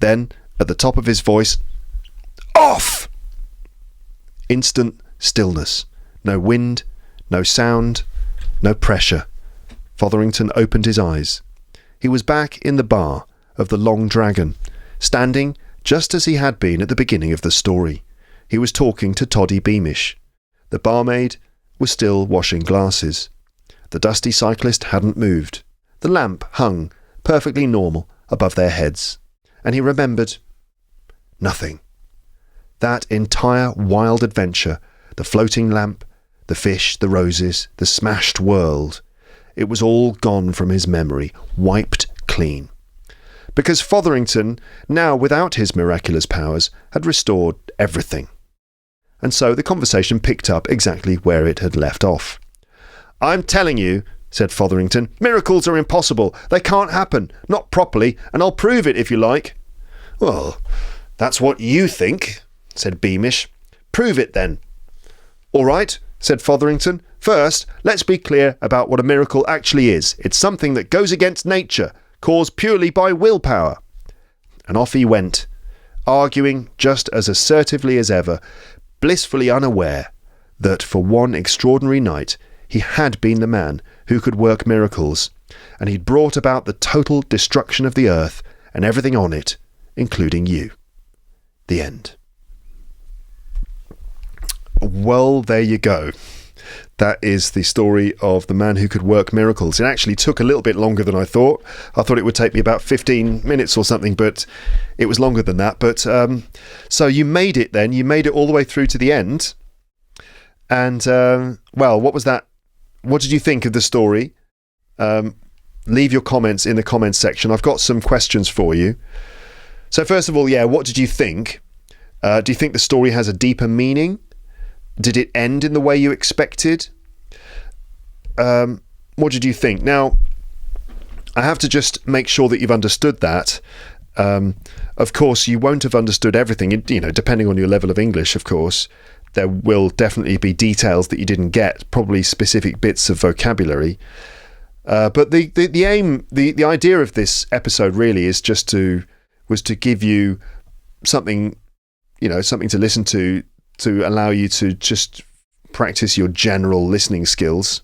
Then, at the top of his voice, "Off!" Instant stillness. No wind, no sound, no pressure. Fotherington opened his eyes. He was back in the bar of the Long Dragon, standing just as he had been at the beginning of the story. He was talking to Toddy Beamish. The barmaid was still washing glasses. The dusty cyclist hadn't moved. The lamp hung, perfectly normal, above their heads. And he remembered nothing. That entire wild adventure, the floating lamp, the fish, the roses, the smashed world, it was all gone from his memory, wiped clean. Because Fotherington, now without his miraculous powers, had restored everything. And so the conversation picked up exactly where it had left off. "I'm telling you," said Fotherington, "miracles are impossible. They can't happen. Not properly, and I'll prove it if you like." "Well, that's what you think," said Beamish. "Prove it then." "All right," said Fotherington. "First, let's be clear about what a miracle actually is. It's something that goes against nature, caused purely by willpower." And off he went, arguing just as assertively as ever, blissfully unaware that for one extraordinary night he had been the man who could work miracles, and he'd brought about the total destruction of the earth and everything on it, including you. The end. Well, there you go. That is the story of the man who could work miracles. It actually took a little bit longer than I thought. I thought it would take me about 15 minutes or something, but it was longer than that. But so you made it then. You made it all the way through to the end. And, well, what was that? What did you think of the story? Leave your comments in the comments section. I've got some questions for you. So first of all, what did you think? Do you think the story has a deeper meaning? Did it end in the way you expected? What did you think? Now, I have to just make sure that you've understood that. Of course, you won't have understood everything, depending on your level of English, of course. There will definitely be details that you didn't get, probably specific bits of vocabulary. But the aim, the idea of this episode really is was to give you something to listen to allow you to just practice your general listening skills.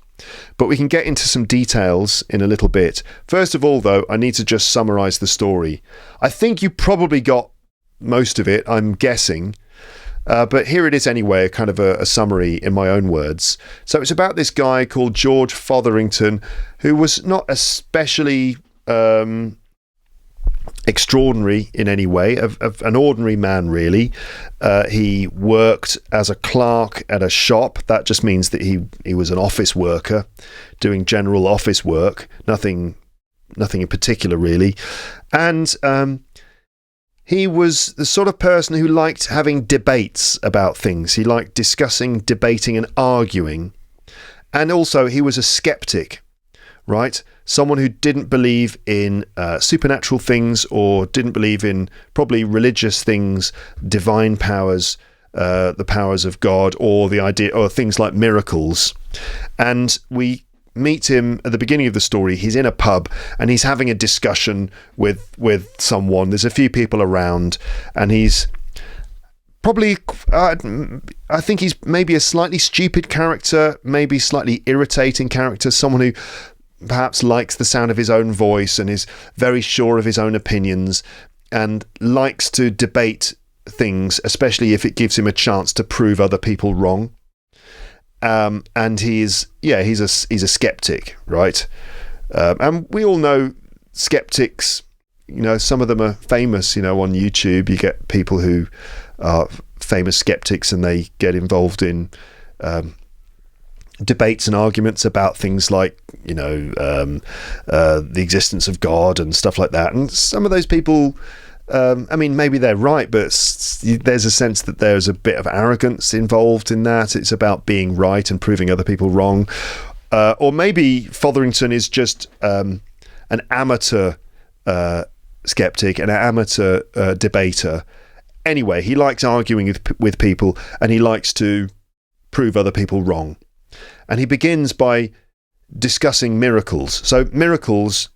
But we can get into some details in a little bit. First of all, though, I need to just summarise the story. I think you probably got most of it, I'm guessing. But here it is anyway, kind of a summary in my own words. So it's about this guy called George Fotherington, who was not especially extraordinary in any way, of an ordinary man really. He worked as a clerk at a shop. That just means that he was an office worker doing general office work, nothing in particular really. And he was the sort of person who liked having debates about things. He liked discussing, debating and arguing. And also he was a skeptic, right? Someone who didn't believe in supernatural things, or didn't believe in probably religious things, divine powers, the powers of God, or the idea, or things like miracles. And we meet him at the beginning of the story. He's in a pub and he's having a discussion with someone. There's a few people around, and he's probably, I think he's maybe a slightly stupid character, maybe slightly irritating character, someone who perhaps likes the sound of his own voice and is very sure of his own opinions and likes to debate things, especially if it gives him a chance to prove other people wrong. And he's a skeptic, right? And we all know skeptics. Some of them are famous. On YouTube, you get people who are famous skeptics, and they get involved in debates and arguments about things like the existence of God and stuff like that. And some of those people, maybe they're right, but there's a sense that there's a bit of arrogance involved in that. It's about being right and proving other people wrong. Or maybe Fotherington is just an amateur skeptic, an amateur debater. Anyway, he likes arguing with people, and he likes to prove other people wrong. And he begins by discussing miracles. So miracles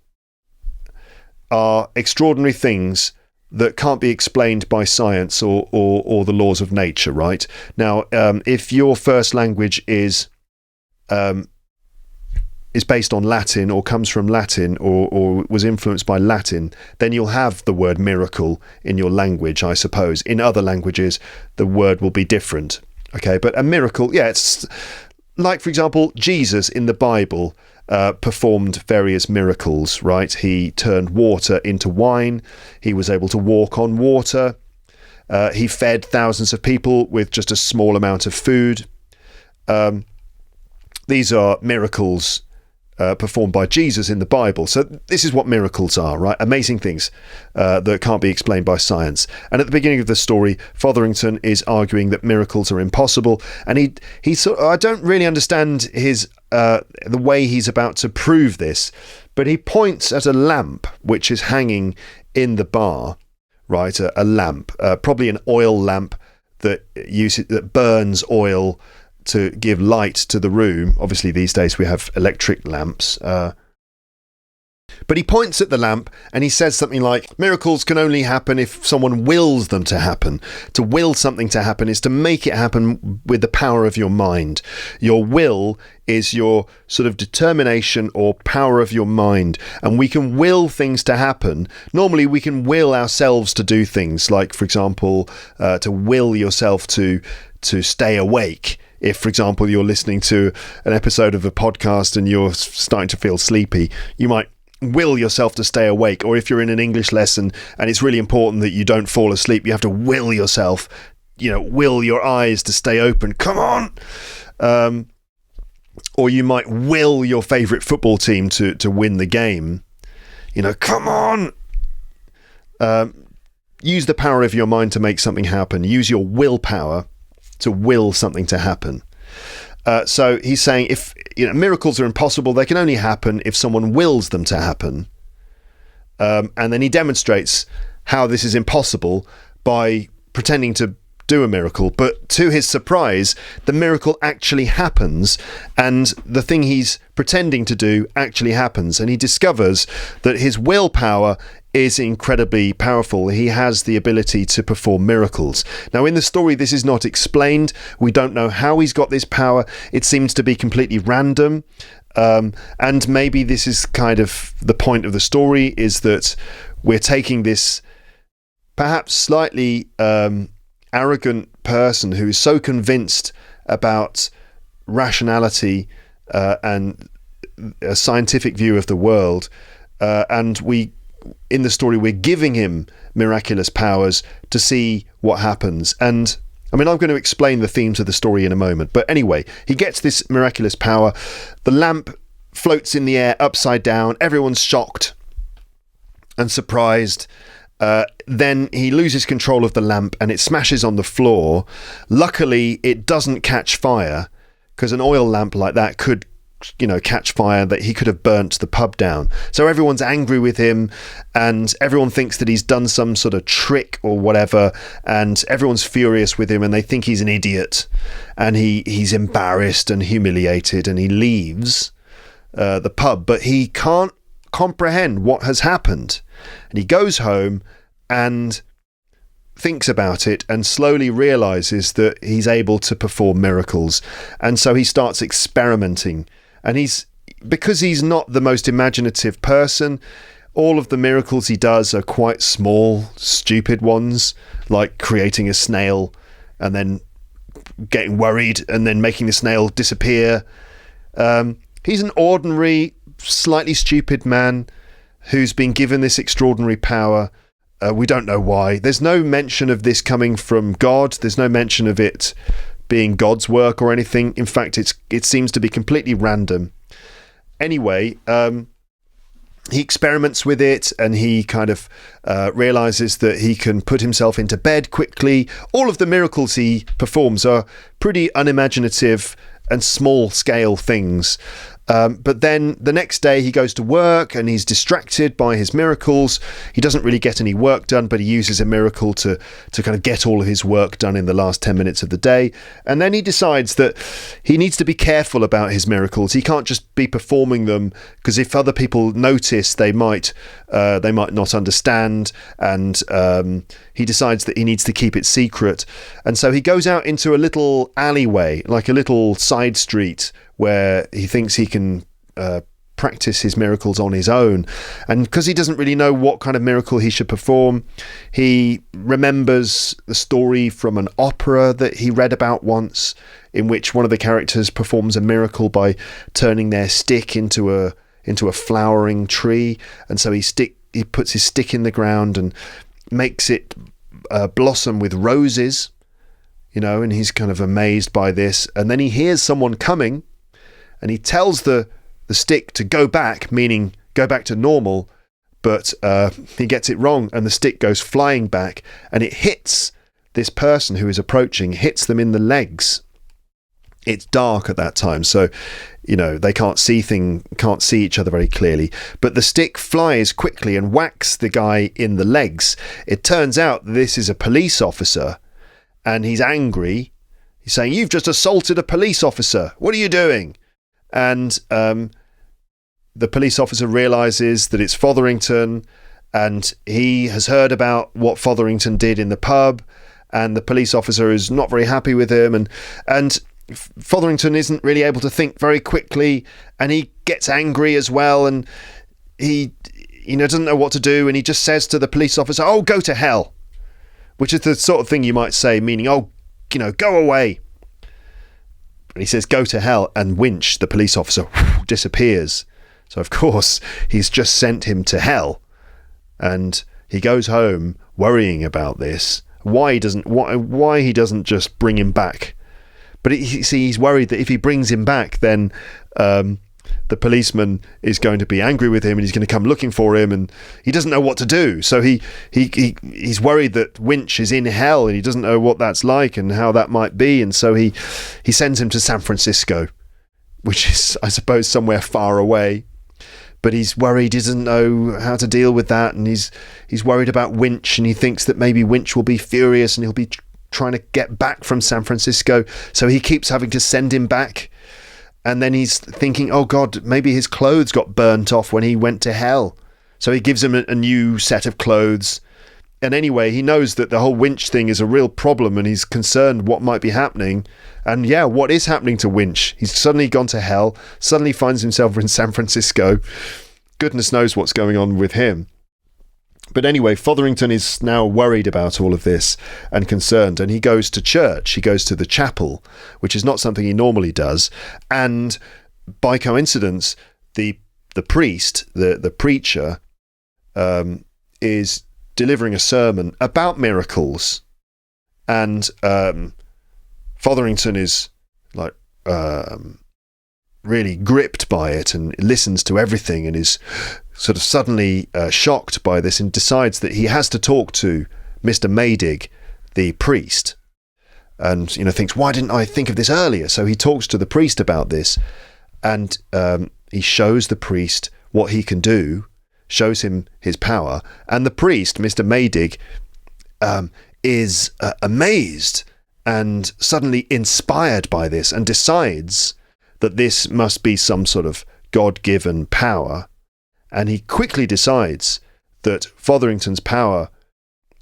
are extraordinary things that can't be explained by science or the laws of nature, right? Now, if your first language is based on Latin, or comes from Latin, or was influenced by Latin, then you'll have the word miracle in your language, I suppose. In other languages, the word will be different. Okay, but a miracle, it's like, for example, Jesus in the Bible performed various miracles, right? He turned water into wine. He was able to walk on water. He fed thousands of people with just a small amount of food. These are miracles performed by Jesus in the Bible. So this is what miracles are, right? Amazing things that can't be explained by science. And at the beginning of the story, Fotherington is arguing that miracles are impossible, and he sort of, I don't really understand his the way he's about to prove this, but he points at a lamp which is hanging in the bar, right? A lamp, probably an oil lamp that burns oil to give light to the room. Obviously these days we have electric lamps, but he points at the lamp and he says something like, miracles can only happen if someone wills them to happen. To will something to happen is to make it happen with the power of your mind. Your will is your sort of determination or power of your mind, and we can will things to happen. Normally we can will ourselves to do things, like, for example, to will yourself to stay awake If, for example, you're listening to an episode of a podcast and you're starting to feel sleepy, you might will yourself to stay awake. Or if you're in an English lesson and it's really important that you don't fall asleep, you have to will yourself, will your eyes to stay open. Come on. Or you might will your favourite football team to win the game. Come on. Use the power of your mind to make something happen. Use your willpower to will something to happen. So he's saying if miracles are impossible, they can only happen if someone wills them to happen. And then he demonstrates how this is impossible by pretending to do a miracle. But to his surprise, the miracle actually happens, and the thing he's pretending to do actually happens. And he discovers that his willpower is incredibly powerful. He has the ability to perform miracles. Now, in the story, this is not explained. We don't know how he's got this power. It seems to be completely random. And maybe this is kind of the point of the story, is that we're taking this perhaps slightly arrogant person who is so convinced about rationality and a scientific view of the world, and in the story we're giving him miraculous powers to see what happens. And I'm going to explain the themes of the story in a moment, but anyway, he gets this miraculous power. The lamp floats in the air upside down. Everyone's shocked and surprised. Then he loses control of the lamp and it smashes on the floor. Luckily, it doesn't catch fire, because an oil lamp like that could catch fire, that he could have burnt the pub down. So everyone's angry with him, and everyone thinks that he's done some sort of trick or whatever, and everyone's furious with him and they think he's an idiot, and he's embarrassed and humiliated, and he leaves the pub, but he can't comprehend what has happened. And he goes home and thinks about it and slowly realizes that he's able to perform miracles. And so he starts experimenting. And because he's not the most imaginative person, all of the miracles he does are quite small, stupid ones, like creating a snail and then getting worried and then making the snail disappear. He's an ordinary, slightly stupid man who's been given this extraordinary power. We don't know why. There's no mention of this coming from God. There's no mention of it being God's work or anything. In fact, it seems to be completely random. Anyway, he experiments with it, and he kind of realizes that he can put himself into bed quickly. All of the miracles he performs are pretty unimaginative and small scale things. But then the next day he goes to work and he's distracted by his miracles. He doesn't really get any work done, but he uses a miracle to kind of get all of his work done in the last 10 minutes of the day. And then he decides that he needs to be careful about his miracles. He can't just be performing them, because if other people notice, they might not understand. And he decides that he needs to keep it secret. And so he goes out into a little alleyway, like a little side street, where he thinks he can practice his miracles on his own. And because he doesn't really know what kind of miracle he should perform, he remembers the story from an opera that he read about once, in which one of the characters performs a miracle by turning their stick into a flowering tree. And so he puts his stick in the ground and makes it blossom with roses, and he's kind of amazed by this. And then he hears someone coming, and he tells the stick to go back, meaning go back to normal, but he gets it wrong, and the stick goes flying back, and it hits this person who is approaching, hits them in the legs. It's dark at that time, so they can't see each other very clearly, but the stick flies quickly and whacks the guy in the legs. It turns out this is a police officer, and he's angry. He's saying, "You've just assaulted a police officer. What are you doing?" And the police officer realizes that it's Fotherington, and he has heard about what Fotherington did in the pub, and the police officer is not very happy with him, and Fotherington isn't really able to think very quickly, and he gets angry as well, and he doesn't know what to do, and he just says to the police officer, "Oh, go to hell," which is the sort of thing you might say, meaning, "Oh, go away." he says, go to hell, and Winch, the police officer, disappears. So, of course, he's just sent him to hell. And he goes home worrying about this. Why he doesn't just bring him back. But he's worried that if he brings him back, then the policeman is going to be angry with him and he's going to come looking for him, and he doesn't know what to do. So he's worried that Winch is in hell and he doesn't know what that's like and how that might be. And so he sends him to San Francisco, which is, I suppose, somewhere far away. But he's worried, he doesn't know how to deal with that, and he's worried about Winch, and he thinks that maybe Winch will be furious and he'll be trying to get back from San Francisco, so he keeps having to send him back. And then he's thinking, oh God, maybe his clothes got burnt off when he went to hell, so he gives him a new set of clothes. And anyway, he knows that the whole Winch thing is a real problem, and he's concerned what might be happening. And yeah, what is happening to Winch? He's suddenly gone to hell, suddenly finds himself in San Francisco. Goodness knows what's going on with him. But anyway, Fotherington is now worried about all of this and concerned, and he goes to church. He goes to the chapel, which is not something he normally does. And by coincidence, the priest, the preacher, is delivering a sermon about miracles. And Fotherington is like really gripped by it and listens to everything and is sort of suddenly shocked by this, and decides that he has to talk to Mr. Maydig, the priest, and thinks, why didn't I think of this earlier? So he talks to the priest about this, and he shows the priest what he can do, shows him his power, and the priest, Mr. Maydig, is amazed and suddenly inspired by this, and decides that this must be some sort of God-given power. And he quickly decides that Fotherington's power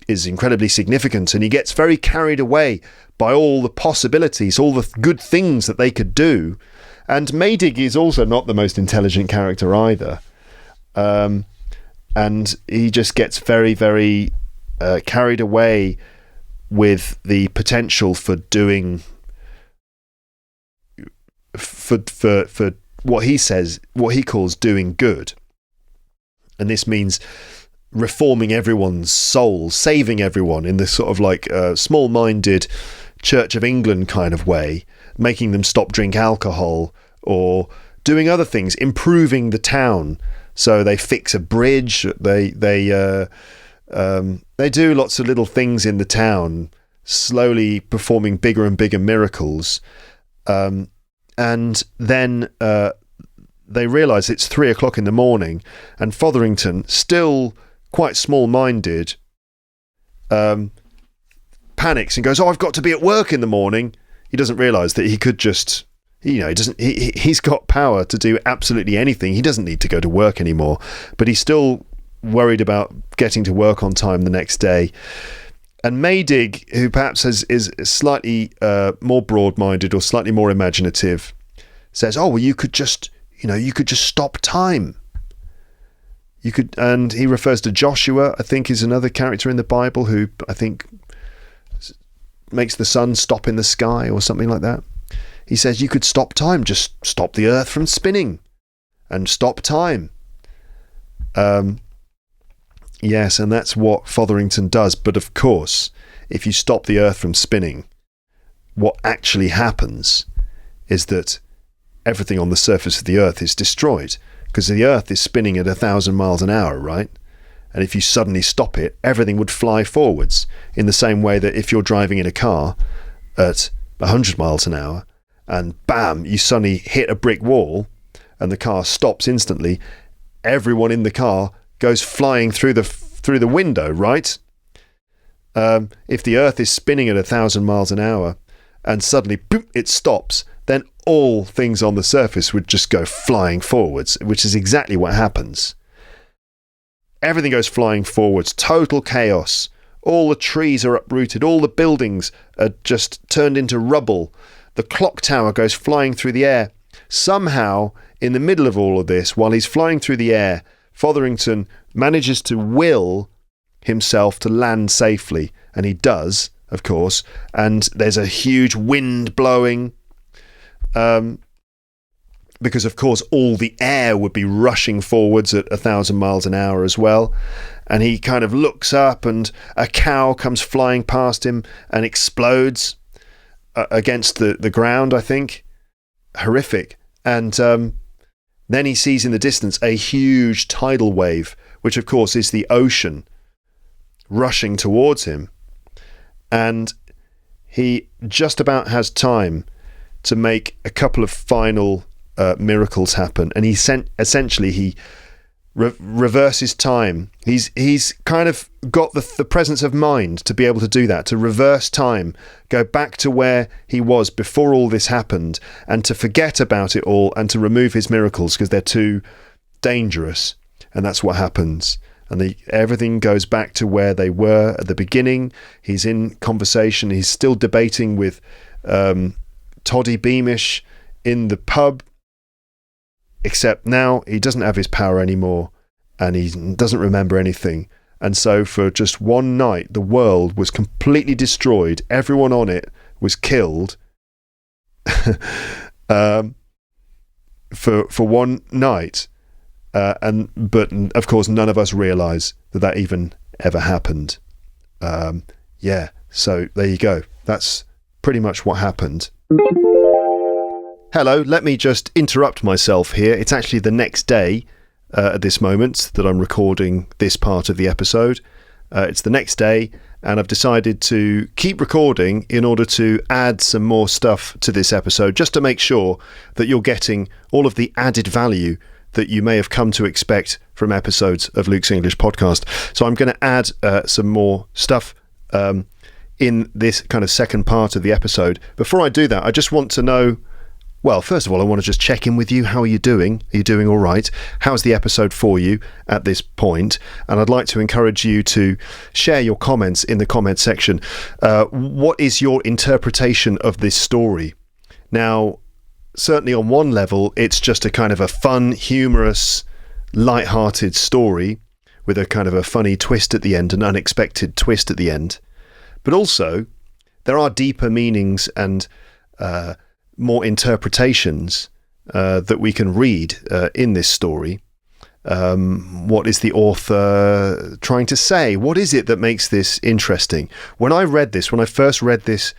is incredibly significant, and he gets very carried away by all the possibilities, all the good things that they could do. And Maydig is also not the most intelligent character either. And he just gets very, very carried away with the potential for doing for what he calls doing good. And this means reforming everyone's soul, saving everyone in this sort of like small-minded Church of England kind of way, making them stop drink alcohol, or doing other things, improving the town. So they fix a bridge, they do lots of little things in the town, slowly performing bigger and bigger miracles. And then they realise it's 3:00 in the morning, and Fotherington, still quite small-minded, panics and goes, "Oh, I've got to be at work in the morning." He doesn't realise that he could just, he's got power to do absolutely anything. He doesn't need to go to work anymore, but he's still worried about getting to work on time the next day. And Maydig, who perhaps is slightly more broad-minded or slightly more imaginative, says, "Oh, well, you could just stop time. You could," and he refers to Joshua, I think, is another character in the Bible who I think makes the sun stop in the sky or something like that. He says you could stop time, just stop the earth from spinning and stop time. Yes, and that's what Fotherington does. But of course, if you stop the earth from spinning, what actually happens is that everything on the surface of the earth is destroyed, because the earth is spinning at 1,000 miles an hour, right? And if you suddenly stop it, everything would fly forwards, in the same way that if you're driving in a car at 100 miles an hour and bam, you suddenly hit a brick wall and the car stops instantly, everyone in the car goes flying through the window, right? If the earth is spinning at 1,000 miles an hour and suddenly boom, it stops, then all things on the surface would just go flying forwards, which is exactly what happens. Everything goes flying forwards, total chaos. All the trees are uprooted, all the buildings are just turned into rubble. The clock tower goes flying through the air. Somehow, in the middle of all of this, while he's flying through the air, Fotherington manages to will himself to land safely, and he does, of course, and there's a huge wind blowing, because of course all the air would be rushing forwards at 1,000 miles an hour as well. And he kind of looks up and a cow comes flying past him and explodes against the ground, I think. Horrific. And then he sees in the distance a huge tidal wave, which of course is the ocean rushing towards him. And he just about has time to make a couple of final miracles happen. And he essentially reverses time. He's kind of got the presence of mind to be able to do that, to reverse time, go back to where he was before all this happened, and to forget about it all and to remove his miracles because they're too dangerous. And that's what happens. And everything goes back to where they were at the beginning. He's in conversation. He's still debating with Toddy Beamish in the pub, except now he doesn't have his power anymore and he doesn't remember anything. And so for just one night, the world was completely destroyed. Everyone on it was killed for one night. But of course, none of us realise that even ever happened. So there you go. That's pretty much what happened. Hello, let me just interrupt myself here. It's actually the next day at this moment that I'm recording this part of the episode. It's the next day, and I've decided to keep recording in order to add some more stuff to this episode, just to make sure that you're getting all of the added value that you may have come to expect from episodes of Luke's English podcast. So I'm going to add some more stuff in this kind of second part of the episode. Before I do that, I just want to know, well, first of all, I want to just check in with you. How are you doing? Are you doing all right? How's the episode for you at this point? And I'd like to encourage you to share your comments in the comment section. What is your interpretation of this story? Now, certainly on one level, it's just a kind of a fun, humorous, light-hearted story with a kind of a funny twist at the end, an unexpected twist at the end. But also, there are deeper meanings and more interpretations that we can read in this story. What is the author trying to say? What is it that makes this interesting? When I first read this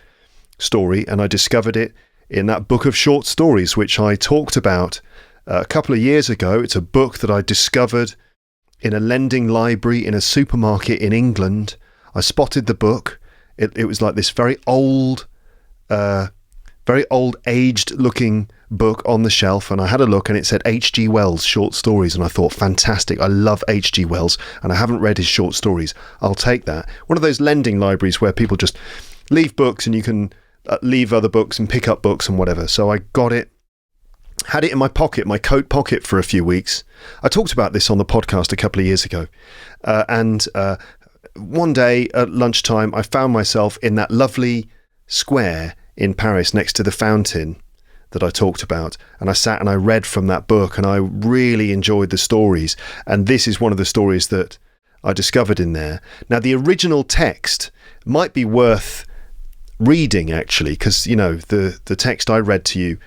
story and I discovered it in that book of short stories, which I talked about a couple of years ago. It's a book that I discovered in a lending library in a supermarket in England. I spotted the book. It was like this very old aged-looking book on the shelf, and I had a look, and it said H.G. Wells short stories, and I thought, fantastic, I love H.G. Wells, and I haven't read his short stories. I'll take that. One of those lending libraries where people just leave books, and you can leave other books and pick up books and whatever. So I got it, had it in my pocket, my coat pocket, for a few weeks. I talked about this on the podcast a couple of years ago, and one day at lunchtime, I found myself in that lovely square in Paris next to the fountain that I talked about, and I sat and I read from that book, and I really enjoyed the stories, and this is one of the stories that I discovered in there. Now, the original text might be worth reading, actually, because, you know, the text I read to you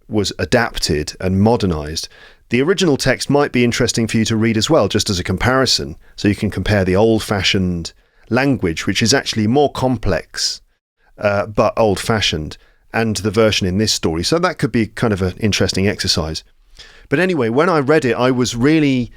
was adapted and modernized. The original text might be interesting for you to read as well, just as a comparison, so you can compare the old-fashioned language, which is actually more complex but old-fashioned, and the version in this story. So that could be kind of an interesting exercise. But anyway, when I read it, I was really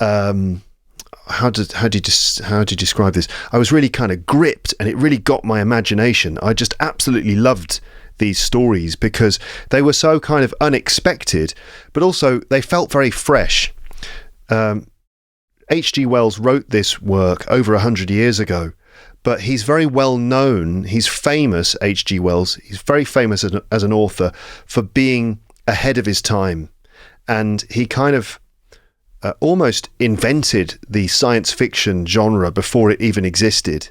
how do you describe this? I was really kind of gripped, and it really got my imagination. I just absolutely loved these stories because they were so kind of unexpected, but also they felt very fresh. H.G. Wells wrote this work over 100 years ago, but he's very well known. He's famous, H.G. Wells. He's very famous as an author for being ahead of his time. And he kind of almost invented the science fiction genre before it even existed.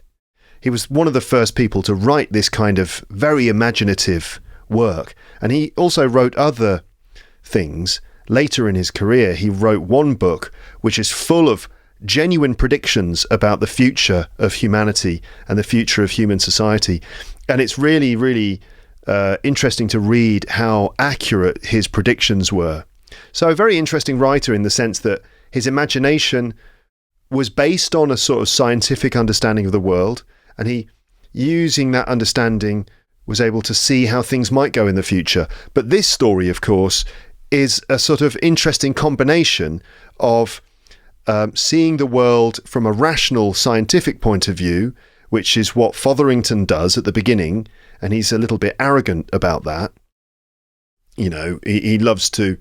He was one of the first people to write this kind of very imaginative work. And he also wrote other things. Later in his career, he wrote one book which is full of genuine predictions about the future of humanity and the future of human society. And it's really, really interesting to read how accurate his predictions were. So a very interesting writer in the sense that his imagination was based on a sort of scientific understanding of the world, and he, using that understanding, was able to see how things might go in the future. But this story, of course, is a sort of interesting combination of seeing the world from a rational scientific point of view, which is what Fotherington does at the beginning, and he's a little bit arrogant about that. You know, he loves to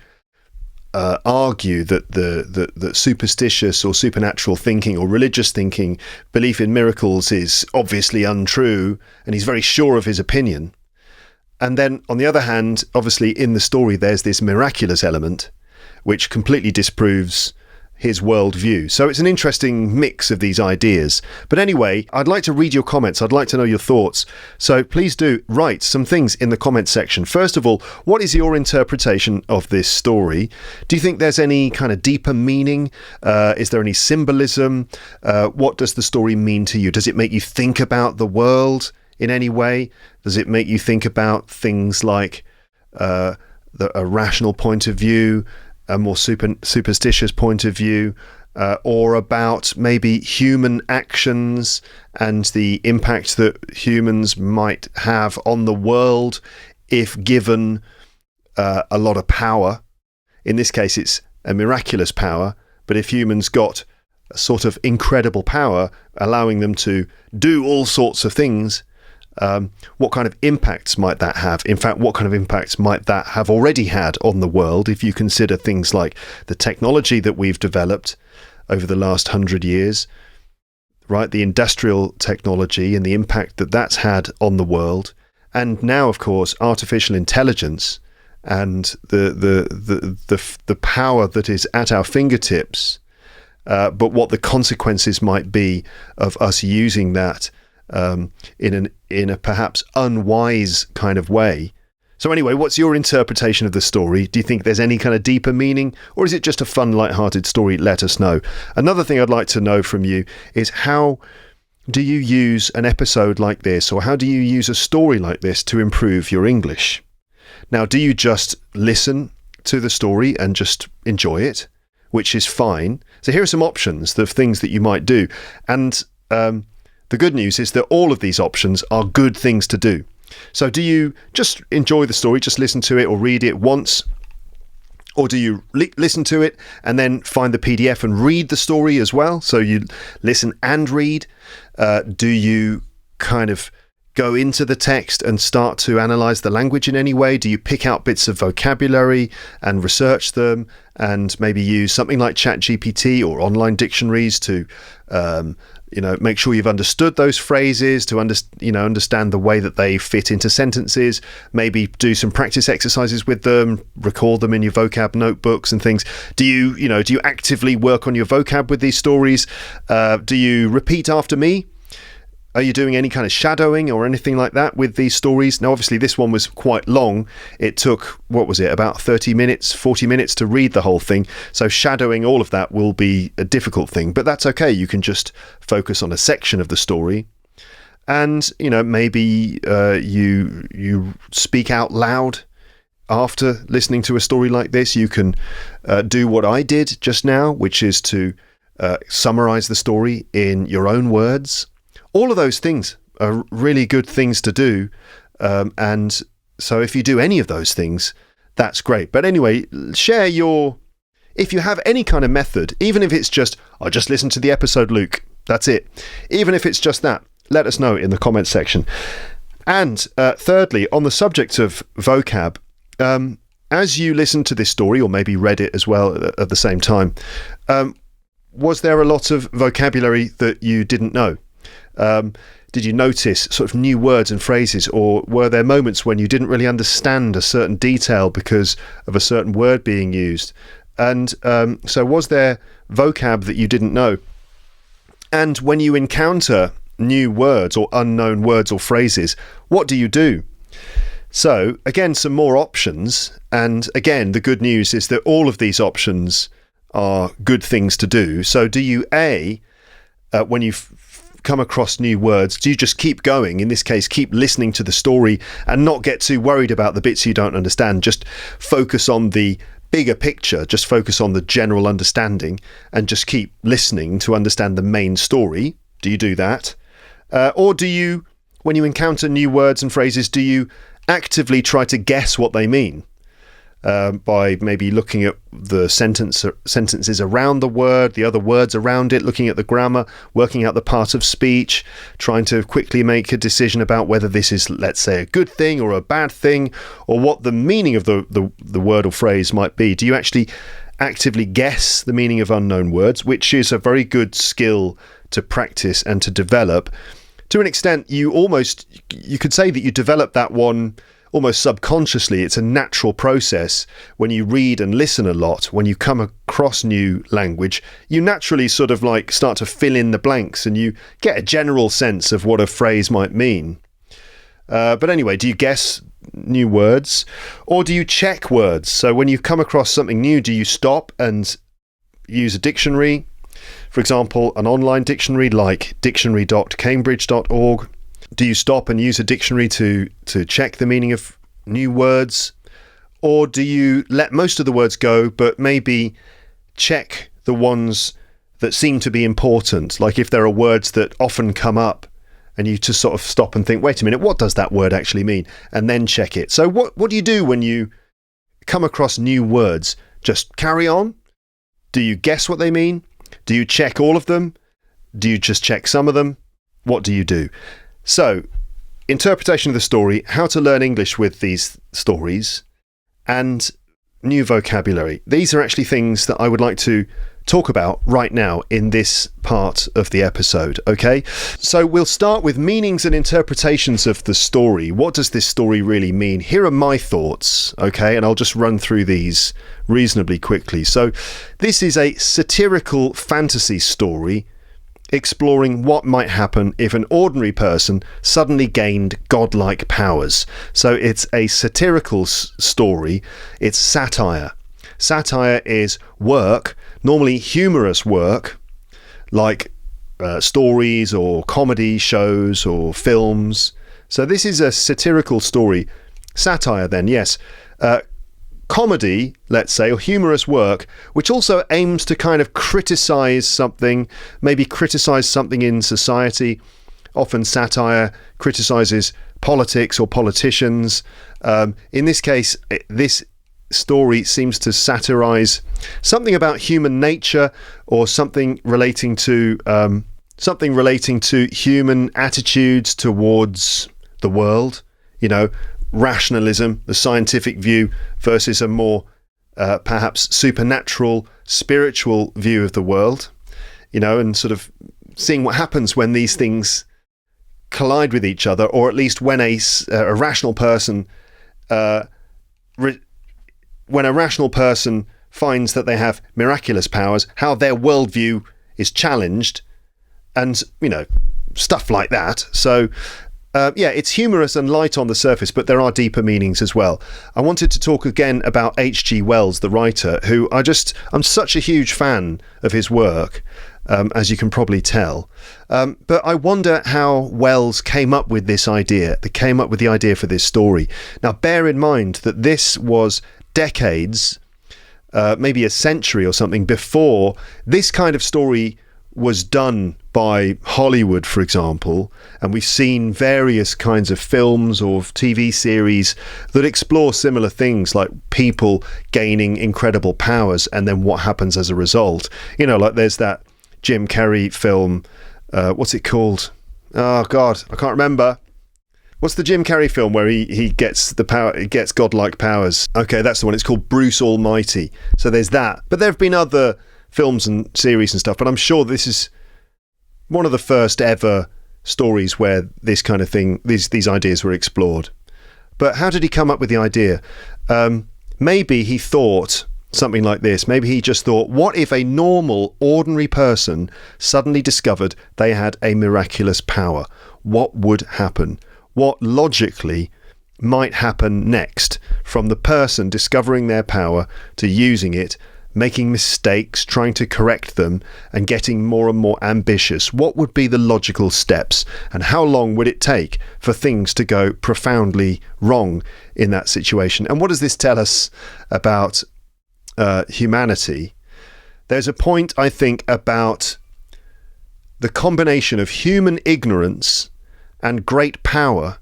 argue that the superstitious or supernatural thinking or religious thinking, belief in miracles, is obviously untrue, and he's very sure of his opinion. And then, on the other hand, obviously in the story there's this miraculous element which completely disproves his worldview. So it's an interesting mix of these ideas. But anyway, I'd like to read your comments. I'd like to know your thoughts. So please do write some things in the comments section. First of all, what is your interpretation of this story? Do you think there's any kind of deeper meaning? Is there any symbolism? What does the story mean to you? Does it make you think about the world in any way? Does it make you think about things like a rational point of view, a more superstitious point of view, or about maybe human actions and the impact that humans might have on the world if given a lot of power? In this case, it's a miraculous power, but if humans got a sort of incredible power, allowing them to do all sorts of things, what kind of impacts might that have? In fact, what kind of impacts might that have already had on the world if you consider things like the technology that we've developed over the last 100 years, right? The industrial technology and the impact that that's had on the world. And now, of course, artificial intelligence and the power that is at our fingertips, but what the consequences might be of us using that in a perhaps unwise kind of way. So anyway, what's your interpretation of the story? Do you think there's any kind of deeper meaning, or is it just a fun, light-hearted story? Let us know. Another thing I'd like to know from you is, how do you use an episode like this, or how do you use a story like this to improve your English? Now, do you just listen to the story and just enjoy it, which is fine? So here are some options of things that you might do. And the good news is that all of these options are good things to do. So do you just enjoy the story, just listen to it or read it once? Or do you listen to it and then find the PDF and read the story as well? So you listen and read. Do you kind of go into the text and start to analyze the language in any way? Do you pick out bits of vocabulary and research them, and maybe use something like ChatGPT or online dictionaries to make sure you've understood those phrases, to understand the way that they fit into sentences, maybe do some practice exercises with them, record them in your vocab notebooks and things? Do you actively work on your vocab with these stories? Do you repeat after me? Are you doing any kind of shadowing or anything like that with these stories? Now, obviously, this one was quite long. It took, about 30 minutes, 40 minutes to read the whole thing. So shadowing all of that will be a difficult thing, but that's okay. You can just focus on a section of the story. And, maybe you speak out loud after listening to a story like this. You can do what I did just now, which is to summarize the story in your own words. All of those things are really good things to do. And so if you do any of those things, that's great. But anyway, share if you have any kind of method, even if it's just, I just listened to the episode, Luke, that's it. Even if it's just that, let us know in the comments section. And thirdly, on the subject of vocab, as you listened to this story, or maybe read it as well at the same time, was there a lot of vocabulary that you didn't know? Did you notice sort of new words and phrases, or were there moments when you didn't really understand a certain detail because of a certain word being used? And so was there vocab that you didn't know? And when you encounter new words or unknown words or phrases, what do you do? So again, some more options. And again, the good news is that all of these options are good things to do. So do you, when you come across new words, do you just keep going? In this case, keep listening to the story and not get too worried about the bits you don't understand. Just focus on the bigger picture, just focus on the general understanding and just keep listening to understand the main story. Do you do that? Or do you, when you encounter new words and phrases, do you actively try to guess what they mean? By maybe looking at the sentences around the word, the other words around it, looking at the grammar, working out the part of speech, trying to quickly make a decision about whether this is, let's say, a good thing or a bad thing, or what the meaning of the word or phrase might be. Do you actually actively guess the meaning of unknown words, which is a very good skill to practice and to develop? To an extent, you could say that you develop that one almost subconsciously. It's a natural process. When you read and listen a lot, when you come across new language, you naturally sort of like start to fill in the blanks and you get a general sense of what a phrase might mean. But anyway, do you guess new words or do you check words? So when you come across something new, do you stop and use a dictionary? For example, an online dictionary like dictionary.cambridge.org. Do you stop and use a dictionary to check the meaning of new words? Or do you let most of the words go, but maybe check the ones that seem to be important? Like if there are words that often come up and you just sort of stop and think, wait a minute, what does that word actually mean? And then check it. So what do you do when you come across new words? Just carry on? Do you guess what they mean? Do you check all of them? Do you just check some of them? What do you do? So, interpretation of the story, how to learn English with these stories, and new vocabulary. These are actually things that I would like to talk about right now in this part of the episode, okay? So we'll start with meanings and interpretations of the story. What does this story really mean? Here are my thoughts, okay? And I'll just run through these reasonably quickly. So this is a satirical fantasy story exploring what might happen if an ordinary person suddenly gained godlike powers. So it's a satirical story. It's satire. Satire is work, normally humorous work, like stories or comedy shows or films. So this is a satirical story. Satire then, yes. Comedy, let's say, or humorous work, which also aims to kind of criticize something, maybe criticize something in society. Often satire criticizes politics or politicians. In this case, this story seems to satirize something about human nature or something relating to human attitudes towards the world, you know, rationalism, the scientific view versus a more perhaps supernatural, spiritual view of the world, you know, and sort of seeing what happens when these things collide with each other, or at least when a rational person when a rational person finds that they have miraculous powers, how their worldview is challenged, and, you know, stuff like that. So it's humorous and light on the surface, but there are deeper meanings as well. I wanted to talk again about H.G. Wells, the writer, who I'm such a huge fan of his work, as you can probably tell. But I wonder how Wells came up with this idea, for this story. Now, bear in mind that this was decades, maybe a century or something, before this kind of story was done by Hollywood, for example, and we've seen various kinds of films or TV series that explore similar things, like people gaining incredible powers and then what happens as a result. You know, like there's that Jim Carrey film, what's it called? Oh God, I can't remember. What's the Jim Carrey film where he gets the power, he gets godlike powers? Okay, that's the one. It's called Bruce Almighty. So there's that. But there have been other films and series and stuff, but I'm sure this is one of the first ever stories where this kind of thing, these ideas were explored. But how did he come up with the idea? Maybe he thought something like this. Maybe he just thought, what if a normal, ordinary person suddenly discovered they had a miraculous power? What would happen? What logically might happen next from the person discovering their power to using it, making mistakes, trying to correct them, and getting more and more ambitious? What would be the logical steps, and how long would it take for things to go profoundly wrong in that situation? And what does this tell us about humanity? There's a point, I think, about the combination of human ignorance and great power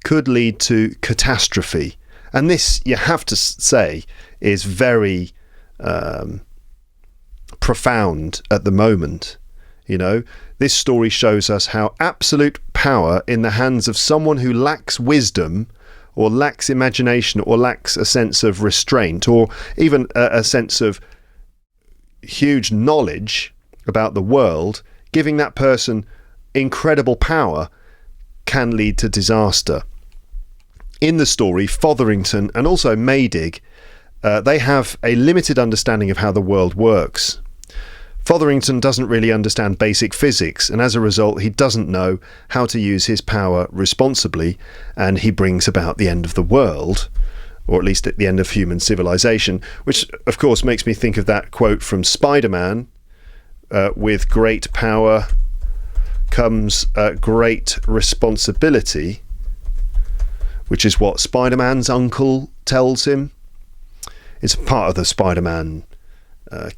could lead to catastrophe. And this, you have to say, is very profound at the moment. You know, this story shows us how absolute power in the hands of someone who lacks wisdom, or lacks imagination, or lacks a sense of restraint, or even a sense of huge knowledge about the world, giving that person incredible power can lead to disaster. In the story, Fotherington and also Maydig, they have a limited understanding of how the world works. Fotherington doesn't really understand basic physics, and as a result, he doesn't know how to use his power responsibly, and he brings about the end of the world, or at least at the end of human civilization, which of course makes me think of that quote from Spider-Man, with great power comes great responsibility, which is what Spider-Man's uncle tells him. It's part of the Spider-Man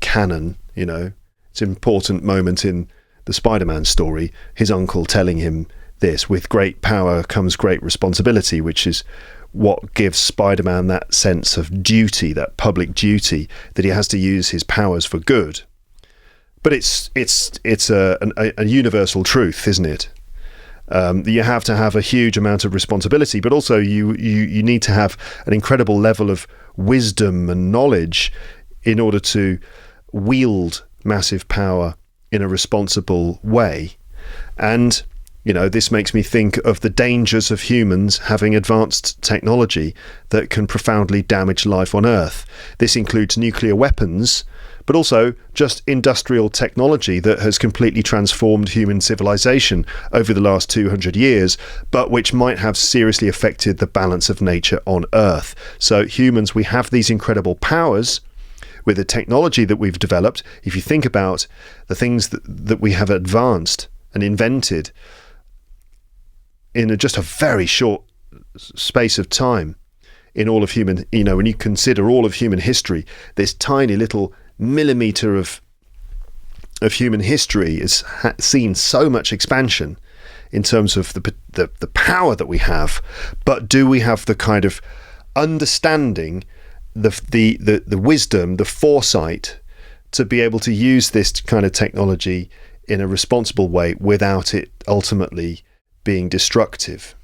canon, you know. It's an important moment in the Spider-Man story, his uncle telling him this: with great power comes great responsibility, which is what gives Spider-Man that sense of duty, that public duty, that he has to use his powers for good. But it's a universal truth, isn't it? You have to have a huge amount of responsibility, but also you need to have an incredible level of wisdom and knowledge in order to wield massive power in a responsible way. And, you know, this makes me think of the dangers of humans having advanced technology that can profoundly damage life on Earth. This includes nuclear weapons, but also just industrial technology that has completely transformed human civilization over the last 200 years, but which might have seriously affected the balance of nature on Earth. So humans, we have these incredible powers with the technology that we've developed. If you think about the things that we have advanced and invented in just a very short space of time in all of human, you know, when you consider all of human history, this tiny little millimeter of human history has seen so much expansion in terms of the power that we have. But do we have the kind of understanding, the wisdom, the foresight to be able to use this kind of technology in a responsible way without it ultimately being destructive?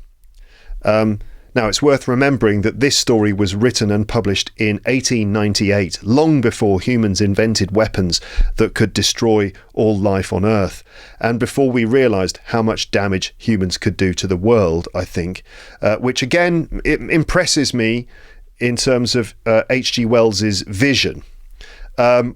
Now, it's worth remembering that this story was written and published in 1898, long before humans invented weapons that could destroy all life on Earth, and before we realised how much damage humans could do to the world, I think, which again, it impresses me in terms of H.G. Wells's vision.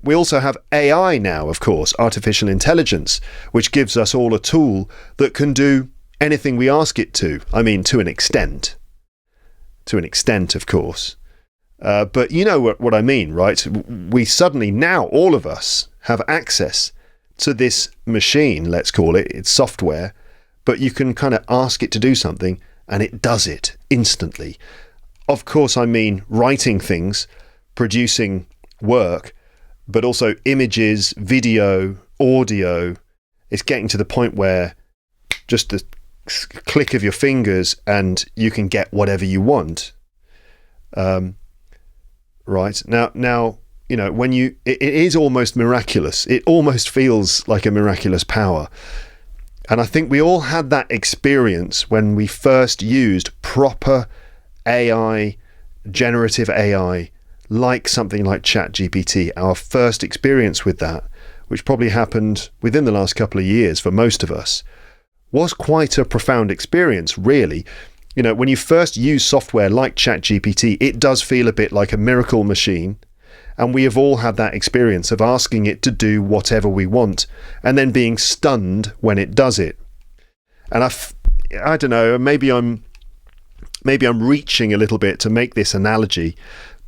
We also have AI now, of course, artificial intelligence, which gives us all a tool that can do anything we ask it to. I mean, to an extent. To an extent, of course. But you know what I mean, right? We suddenly now, all of us, have access to this machine, let's call it. It's software, but you can kind of ask it to do something and it does it instantly. Of course, I mean writing things, producing work, but also images, video, audio. It's getting to the point where just the click of your fingers and you can get whatever you want. Right now, you know, when it is almost miraculous. It almost feels like a miraculous power. And I think we all had that experience when we first used proper AI, generative AI, like something like ChatGPT. Our first experience with that, which probably happened within the last couple of years for most of us, was quite a profound experience, really. You know, when you first use software like ChatGPT, it does feel a bit like a miracle machine. And we have all had that experience of asking it to do whatever we want and then being stunned when it does it. And I don't know, maybe I'm reaching a little bit to make this analogy,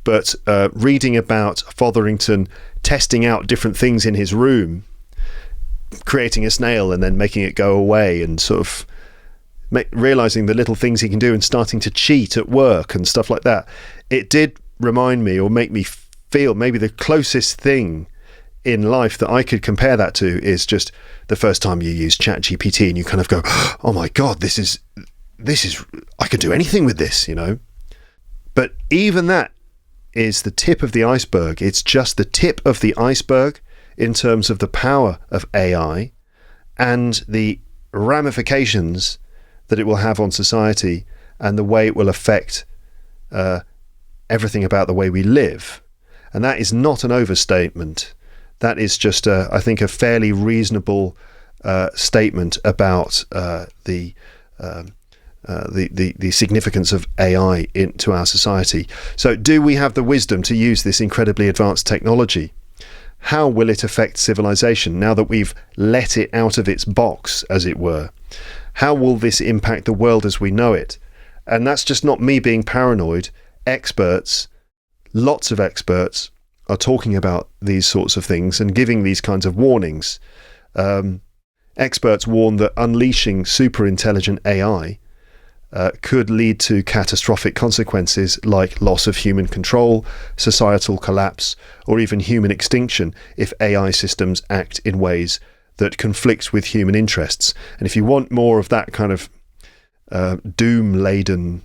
but reading about Fotherington testing out different things in his room, creating a snail and then making it go away, and sort of realizing the little things he can do and starting to cheat at work and stuff like that, it did remind me, or make me feel, maybe the closest thing in life that I could compare that to is just the first time you use ChatGPT and you kind of go, oh my God, this is I could do anything with this, you know. But even that is the tip of the iceberg. It's just the tip of the iceberg in terms of the power of AI and the ramifications that it will have on society and the way it will affect everything about the way we live. And that is not an overstatement. That is just, I think, a fairly reasonable statement about the significance of AI into our society. So do we have the wisdom to use this incredibly advanced technology? How will it affect civilization now that we've let it out of its box, as it were? How will this impact the world as we know it? And that's just not me being paranoid. Experts, lots of experts, are talking about these sorts of things and giving these kinds of warnings. Experts warn that unleashing super intelligent AI could lead to catastrophic consequences like loss of human control, societal collapse, or even human extinction if AI systems act in ways that conflicts with human interests. And if you want more of that kind of doom-laden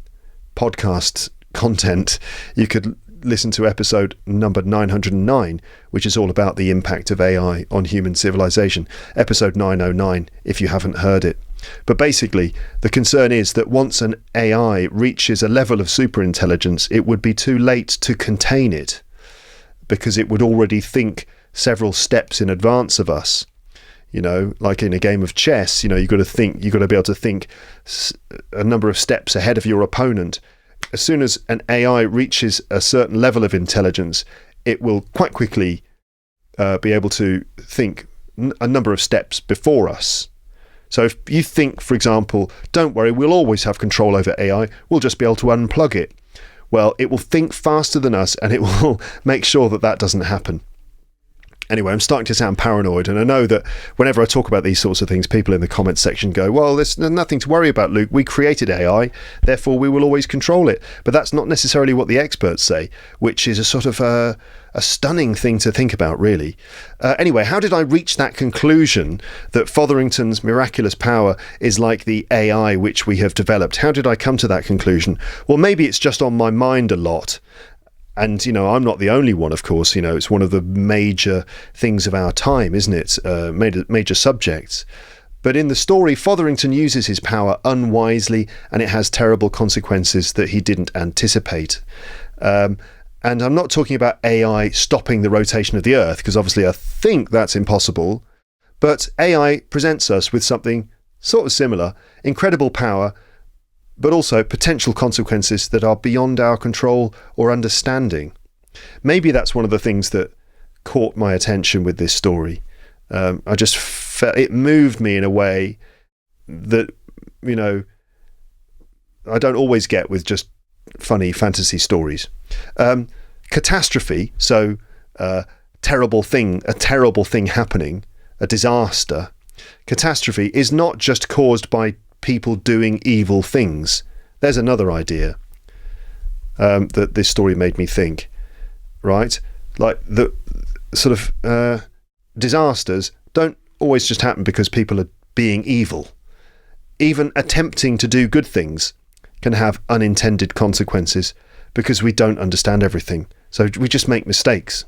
podcast content, you could listen to episode number 909, which is all about the impact of AI on human civilization. Episode 909, if you haven't heard it. But basically, the concern is that once an AI reaches a level of superintelligence, it would be too late to contain it, because it would already think several steps in advance of us. You know, like in a game of chess, you know, you've got to be able to think a number of steps ahead of your opponent. As soon as an AI reaches a certain level of intelligence, it will quite quickly be able to think a number of steps before us. So if you think, for example, don't worry, we'll always have control over AI, we'll just be able to unplug it. Well, it will think faster than us, and it will make sure that that doesn't happen. Anyway, I'm starting to sound paranoid, and I know that whenever I talk about these sorts of things, people in the comments section go, well, there's nothing to worry about, Luke. We created AI, therefore we will always control it. But that's not necessarily what the experts say, which is a sort of a stunning thing to think about, really. Anyway, how did I reach that conclusion that Fotherington's miraculous power is like the AI which we have developed? How did I come to that conclusion? Well, maybe it's just on my mind a lot. And, you know, I'm not the only one, of course. You know, it's one of the major things of our time, isn't it? Major subjects. But in the story, Fotherington uses his power unwisely, and it has terrible consequences that he didn't anticipate. And I'm not talking about AI stopping the rotation of the Earth, because obviously I think that's impossible. But AI presents us with something sort of similar, incredible power, but also potential consequences that are beyond our control or understanding. Maybe that's one of the things that caught my attention with this story. I just felt it moved me in a way that, you know, I don't always get with just funny fantasy stories. Catastrophe, so a terrible thing happening, a disaster. Catastrophe is not just caused by people doing evil things. There's another idea that this story made me think, right? Like the sort of disasters don't always just happen because people are being evil. Even attempting to do good things can have unintended consequences because we don't understand everything. So we just make mistakes.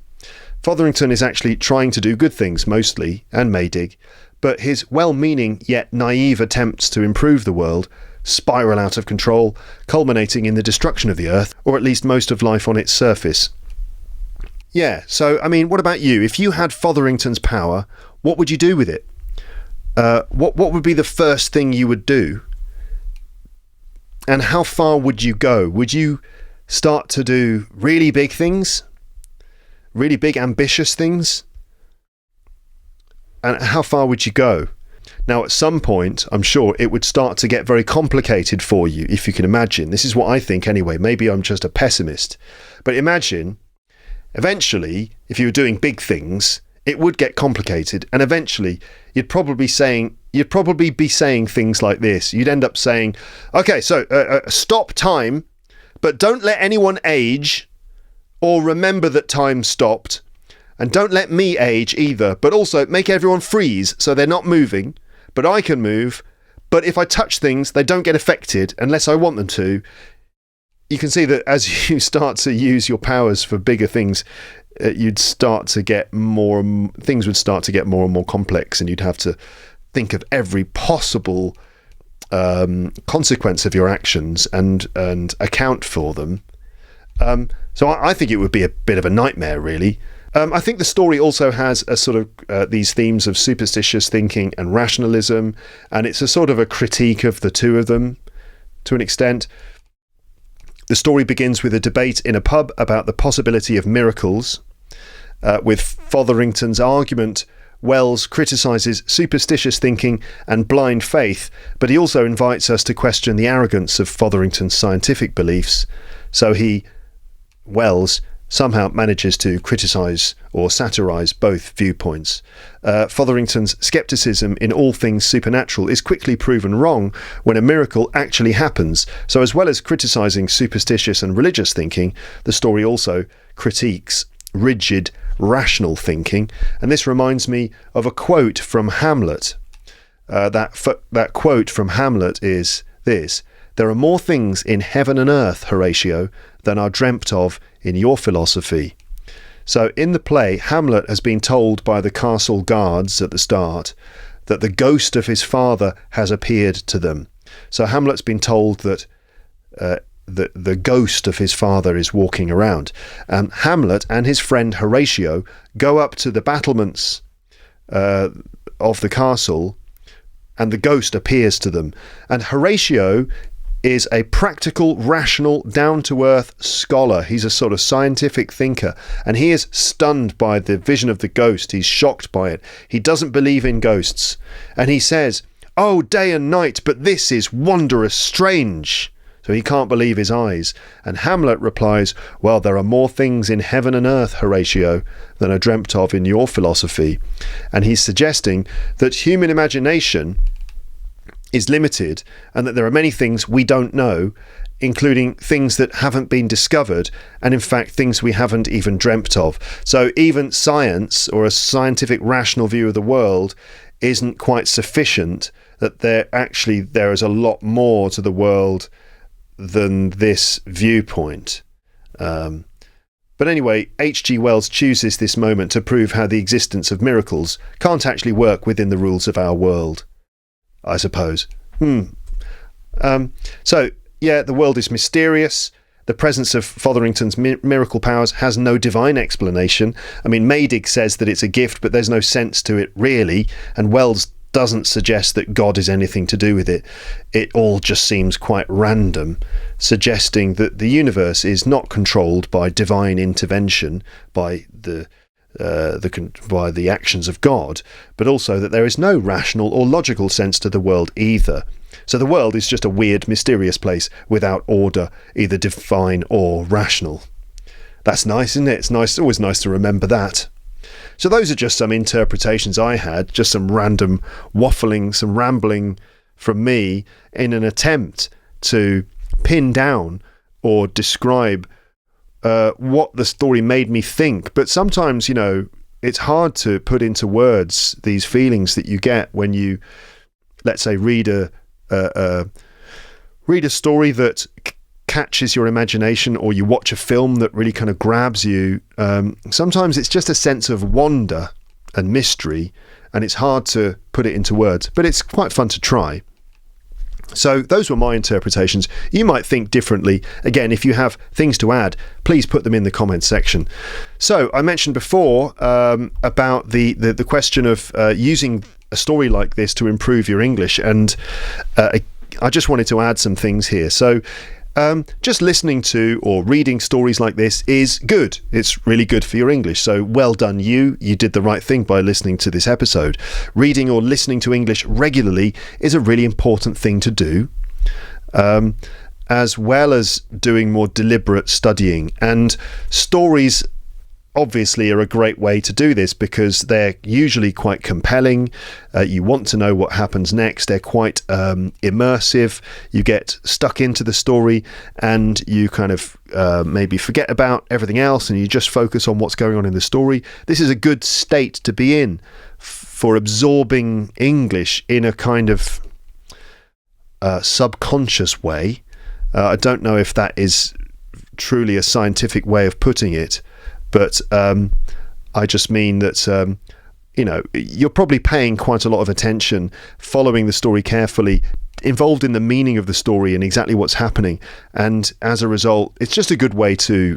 Fotherington is actually trying to do good things mostly, and Maydig, but his well-meaning yet naive attempts to improve the world spiral out of control, culminating in the destruction of the Earth, or at least most of life on its surface. Yeah, so, I mean, what about you? If you had Fotherington's power, what would you do with it? What would be the first thing you would do? And how far would you go? Would you start to do really big things? Really big, ambitious things? And how far would you go? Now, at some point, I'm sure it would start to get very complicated for you, if you can imagine. This is what I think anyway. Maybe I'm just a pessimist. But imagine, eventually, if you were doing big things, it would get complicated. And eventually, you'd probably be saying things like this. You'd end up saying, okay, so stop time, but don't let anyone age or remember that time stopped. And don't let me age either, but also make everyone freeze so they're not moving. But I can move, but if I touch things, they don't get affected unless I want them to. You can see that as you start to use your powers for bigger things, things would start to get more and more complex, and you'd have to think of every possible consequence of your actions and account for them. So I think it would be a bit of a nightmare, really. I think the story also has a sort of these themes of superstitious thinking and rationalism, and it's a sort of a critique of the two of them to an extent. The story begins with a debate in a pub about the possibility of miracles. With Fotherington's argument, Wells criticises superstitious thinking and blind faith, but he also invites us to question the arrogance of Fotherington's scientific beliefs. So Wells, somehow manages to criticise or satirise both viewpoints. Fotherington's scepticism in all things supernatural is quickly proven wrong when a miracle actually happens. So as well as criticising superstitious and religious thinking, the story also critiques rigid, rational thinking. And this reminds me of a quote from Hamlet. That quote from Hamlet is this: "There are more things in heaven and earth, Horatio, than are dreamt of in your philosophy." So in the play, Hamlet has been told by the castle guards at the start that the ghost of his father has appeared to them. So Hamlet's been told that the ghost of his father is walking around. Hamlet and his friend Horatio go up to the battlements of the castle, and the ghost appears to them. And Horatio is a practical, rational, down-to-earth scholar. He's a sort of scientific thinker, and he is stunned by the vision of the ghost. He's shocked by it. He doesn't believe in ghosts, and he says, "Oh, day and night, but this is wondrous strange." So he can't believe his eyes. And Hamlet replies, "Well, there are more things in heaven and earth, Horatio, than are dreamt of in your philosophy." And he's suggesting that human imagination is limited, and that there are many things we don't know, including things that haven't been discovered, and in fact things we haven't even dreamt of. So even science, or a scientific rational view of the world, isn't quite sufficient, that there is a lot more to the world than this viewpoint. But anyway, H.G. Wells chooses this moment to prove how the existence of miracles can't actually work within the rules of our world, I suppose. So, yeah, the world is mysterious. The presence of Fotherington's miracle powers has no divine explanation. I mean, Maydig says that it's a gift, but there's no sense to it, really. And Wells doesn't suggest that God is anything to do with it. It all just seems quite random, suggesting that the universe is not controlled by divine intervention, by the actions of God, but also that there is no rational or logical sense to the world either. So the world is just a weird, mysterious place without order, either divine or rational. That's nice, isn't it? It's always nice to remember that. So those are just some interpretations I had, just some random waffling, some rambling from me in an attempt to pin down or describe what the story made me think. But sometimes, it's hard to put into words these feelings that you get when you, let's say, read a story that catches your imagination, or you watch a film that really kind of grabs you. Sometimes it's just a sense of wonder and mystery, and it's hard to put it into words, but it's quite fun to try. So those were my interpretations. You might think differently. Again, if you have things to add, please put them in the comments section. So I mentioned before about the question of using a story like this to improve your English, and I just wanted to add some things here. So just listening to or reading stories like this is good. It's really good for your English. So well done you. You did the right thing by listening to this episode. Reading or listening to English regularly is a really important thing to do, as well as doing more deliberate studying. And stories obviously are a great way to do this because they're usually quite compelling. You want to know what happens next. They're quite immersive. You get stuck into the story and you kind of maybe forget about everything else and you just focus on what's going on in the story. This is a good state to be in for absorbing English in a kind of subconscious way. I don't know if that is truly a scientific way of putting it, but I just mean that, you're probably paying quite a lot of attention, following the story carefully, involved in the meaning of the story and exactly what's happening. And as a result, it's just a good way to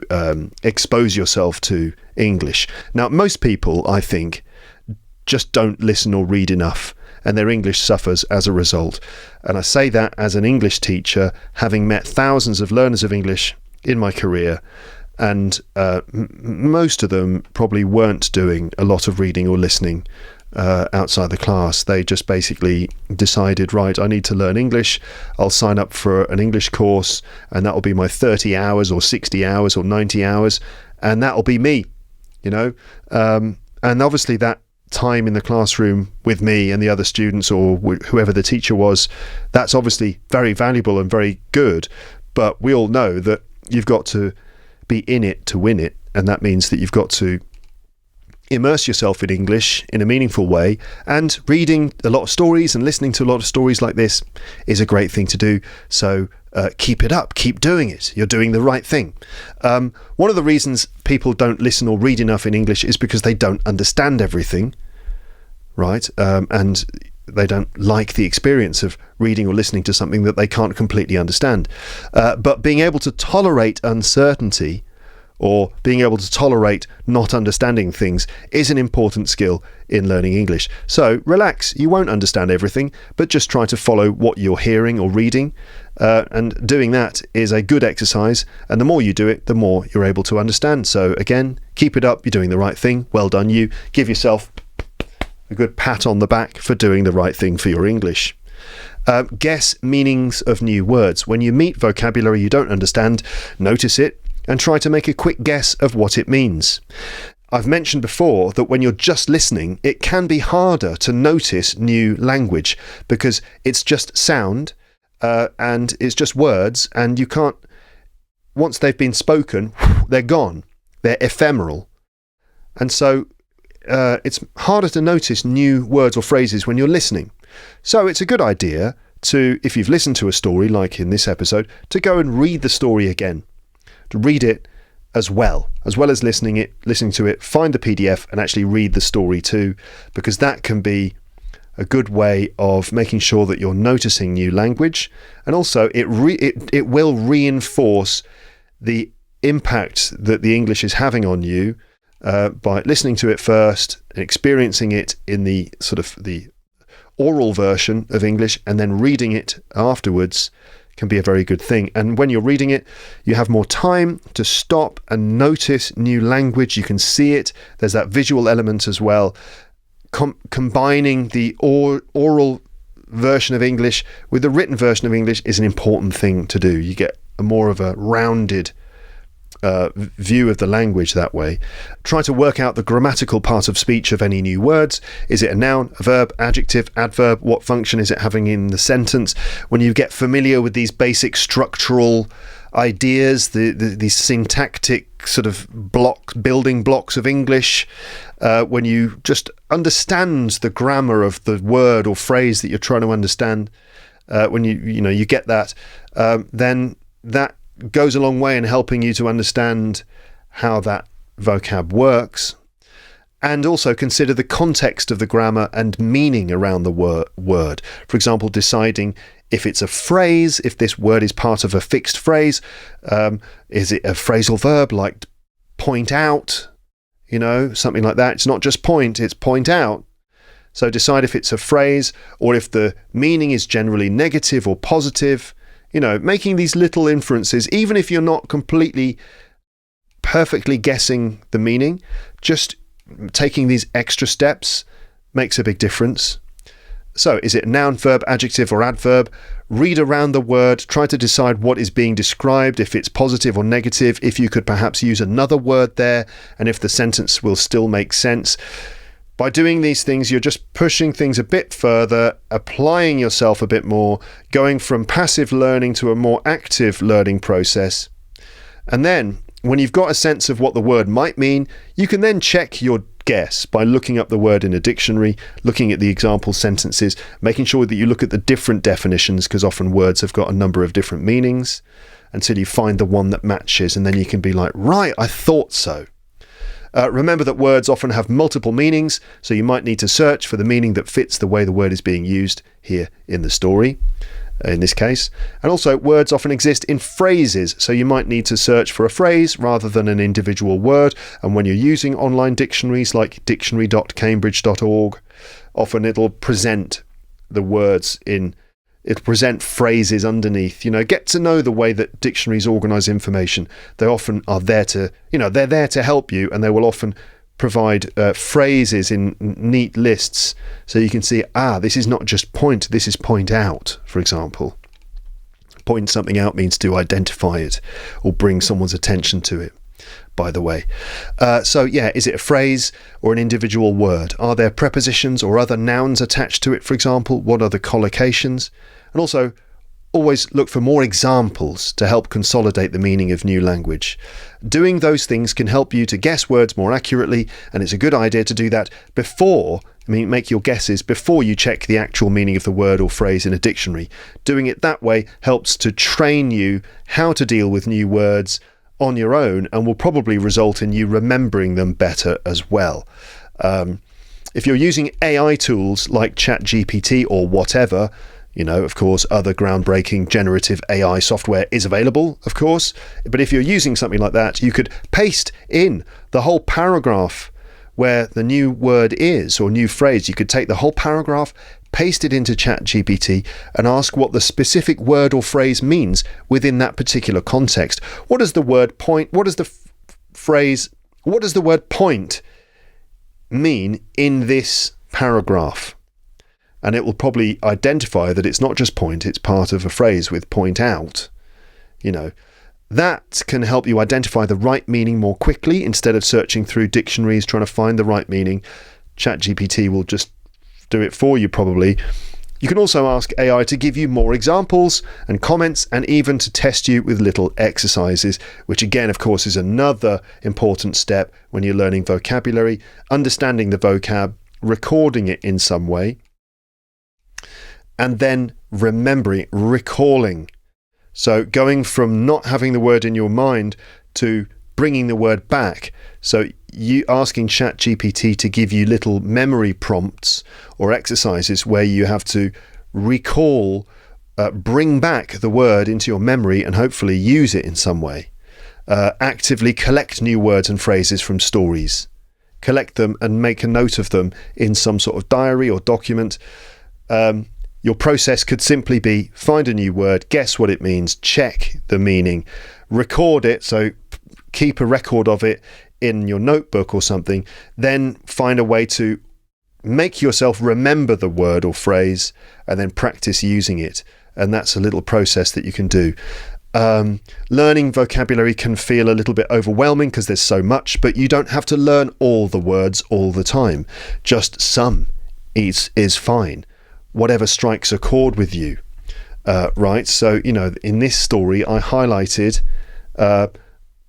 expose yourself to English. Now, most people, I think, just don't listen or read enough, and their English suffers as a result. And I say that as an English teacher, having met thousands of learners of English in my career. And most of them probably weren't doing a lot of reading or listening outside the class. They just basically decided, right, I need to learn English. I'll sign up for an English course and that will be my 30 hours or 60 hours or 90 hours. And that'll be me, And obviously that time in the classroom with me and the other students or whoever the teacher was, that's obviously very valuable and very good. But we all know that you've got to be in it to win it, and that means that you've got to immerse yourself in English in a meaningful way, and reading a lot of stories and listening to a lot of stories like this is a great thing to do. So keep it up, keep doing it. You're doing the right thing. One of the reasons people don't listen or read enough in English is because they don't understand everything, right? And they don't like the experience of reading or listening to something that they can't completely understand. But being able to tolerate uncertainty or being able to tolerate not understanding things is an important skill in learning English. So relax, you won't understand everything, but just try to follow what you're hearing or reading. And doing that is a good exercise. And the more you do it, the more you're able to understand. So again, keep it up. You're doing the right thing. Well done you. Give yourself a good pat on the back for doing the right thing for your English. Guess meanings of new words. When you meet vocabulary you don't understand, notice it and try to make a quick guess of what it means. I've mentioned before that when you're just listening, it can be harder to notice new language because it's just sound and it's just words, and you can't, once they've been spoken, they're gone. They're ephemeral. And so it's harder to notice new words or phrases when you're listening. So it's a good idea to, if you've listened to a story like in this episode, to go and read the story again, to read it as well as listening to it, find the PDF and actually read the story too, because that can be a good way of making sure that you're noticing new language, and also it will reinforce the impact that the English is having on you by listening to it first, experiencing it in the sort of the oral version of English, and then reading it afterwards can be a very good thing. And when you're reading it, you have more time to stop and notice new language. You can see it. There's that visual element as well. Combining the oral version of English with the written version of English is an important thing to do. You get a more of a rounded view of the language that way. Try to work out the grammatical part of speech of any new words. Is it a noun, a verb, adjective, adverb? What function is it having in the sentence? When you get familiar with these basic structural ideas, the syntactic sort of building blocks of English, when you just understand the grammar of the word or phrase that you're trying to understand, when you get that, then that goes a long way in helping you to understand how that vocab works, and also consider the context of the grammar and meaning around the word. For example, deciding if it's a phrase, if this word is part of a fixed phrase, is it a phrasal verb like point out, something like that. It's not just point, it's point out. So decide if it's a phrase, or if the meaning is generally negative or positive. making these little inferences, even if you're not completely perfectly guessing the meaning, just taking these extra steps makes a big difference. So is it noun, verb, adjective or adverb? Read around the word, try to decide what is being described, if it's positive or negative, if you could perhaps use another word there, and if the sentence will still make sense. By doing these things, you're just pushing things a bit further, applying yourself a bit more, going from passive learning to a more active learning process. And then, when you've got a sense of what the word might mean, you can then check your guess by looking up the word in a dictionary, looking at the example sentences, making sure that you look at the different definitions, because often words have got a number of different meanings, until you find the one that matches, and then you can be like, right, I thought so. Remember that words often have multiple meanings, so you might need to search for the meaning that fits the way the word is being used here in the story, in this case. And also, words often exist in phrases, so you might need to search for a phrase rather than an individual word. And when you're using online dictionaries like dictionary.cambridge.org, often it'll present the words it'll present phrases underneath. Get to know the way that dictionaries organise information. They often are there to, they're there to help you, and they will often provide phrases in neat lists, so you can see, this is not just point, this is point out, for example. Point something out means to identify it or bring someone's attention to it, by the way. Is it a phrase or an individual word? Are there prepositions or other nouns attached to it, for example? What are the collocations? And also, always look for more examples to help consolidate the meaning of new language. Doing those things can help you to guess words more accurately, and it's a good idea to do that make your guesses before you check the actual meaning of the word or phrase in a dictionary. Doing it that way helps to train you how to deal with new words on your own, and will probably result in you remembering them better as well. If you're using AI tools like ChatGPT or whatever, of course, other groundbreaking generative AI software is available, of course. But if you're using something like that, you could paste in the whole paragraph where the new word is, or new phrase. You could take the whole paragraph, paste it into ChatGPT, and ask what the specific word or phrase means within that particular context. What does the word point, what does the word point mean in this paragraph? And it will probably identify that it's not just point, it's part of a phrase with point out. That can help you identify the right meaning more quickly instead of searching through dictionaries trying to find the right meaning. ChatGPT will just do it for you, probably. You can also ask AI to give you more examples and comments, and even to test you with little exercises, which again, of course, is another important step when you're learning vocabulary, understanding the vocab, recording it in some way, and then recalling. So going from not having the word in your mind to bringing the word back. So you asking ChatGPT to give you little memory prompts or exercises where you have to recall, bring back the word into your memory and hopefully use it in some way. Actively collect new words and phrases from stories. Collect them and make a note of them in some sort of diary or document. Your process could simply be find a new word, guess what it means, check the meaning, record it, so keep a record of it in your notebook or something, then find a way to make yourself remember the word or phrase and then practice using it. And that's a little process that you can do. Learning vocabulary can feel a little bit overwhelming because there's so much, but you don't have to learn all the words all the time. Just some is fine. Whatever strikes a chord with you, right? So, in this story, I highlighted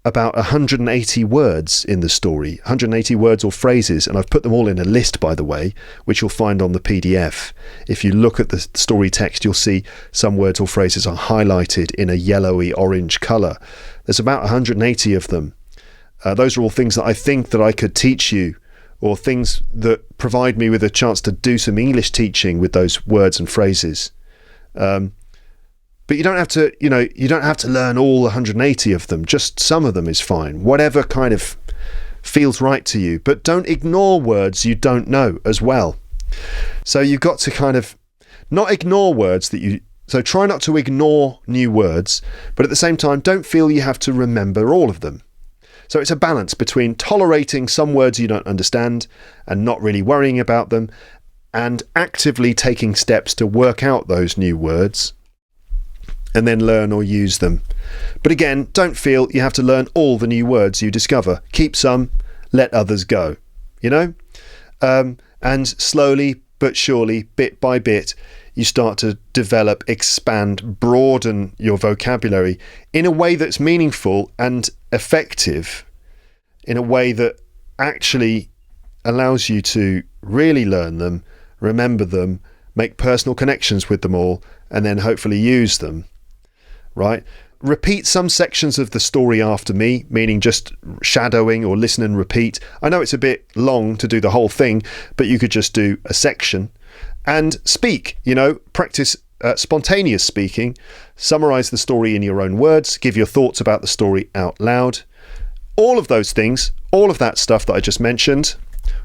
about 180 words in the story, 180 words or phrases, and I've put them all in a list, by the way, which you'll find on the PDF. If you look at the story text, you'll see some words or phrases are highlighted in a yellowy orange colour. There's about 180 of them. Those are all things that I think that I could teach you, or things that provide me with a chance to do some English teaching with those words and phrases. But you don't have to, you don't have to learn all 180 of them. Just some of them is fine. Whatever kind of feels right to you. But don't ignore words you don't know as well. So you've got to kind of not ignore words that you So try not to ignore new words, but at the same time, don't feel you have to remember all of them. So it's a balance between tolerating some words you don't understand and not really worrying about them, and actively taking steps to work out those new words and then learn or use them. But again, don't feel you have to learn all the new words you discover. Keep some, let others go, and slowly but surely, bit by bit, you start to develop, expand, broaden your vocabulary in a way that's meaningful and effective, in a way that actually allows you to really learn them, remember them, make personal connections with them all, and then hopefully use them, right? Repeat some sections of the story after me, meaning just shadowing or listen and repeat. I know it's a bit long to do the whole thing, but you could just do a section. And speak, practice spontaneous speaking, summarise the story in your own words, give your thoughts about the story out loud. All of those things, all of that stuff that I just mentioned,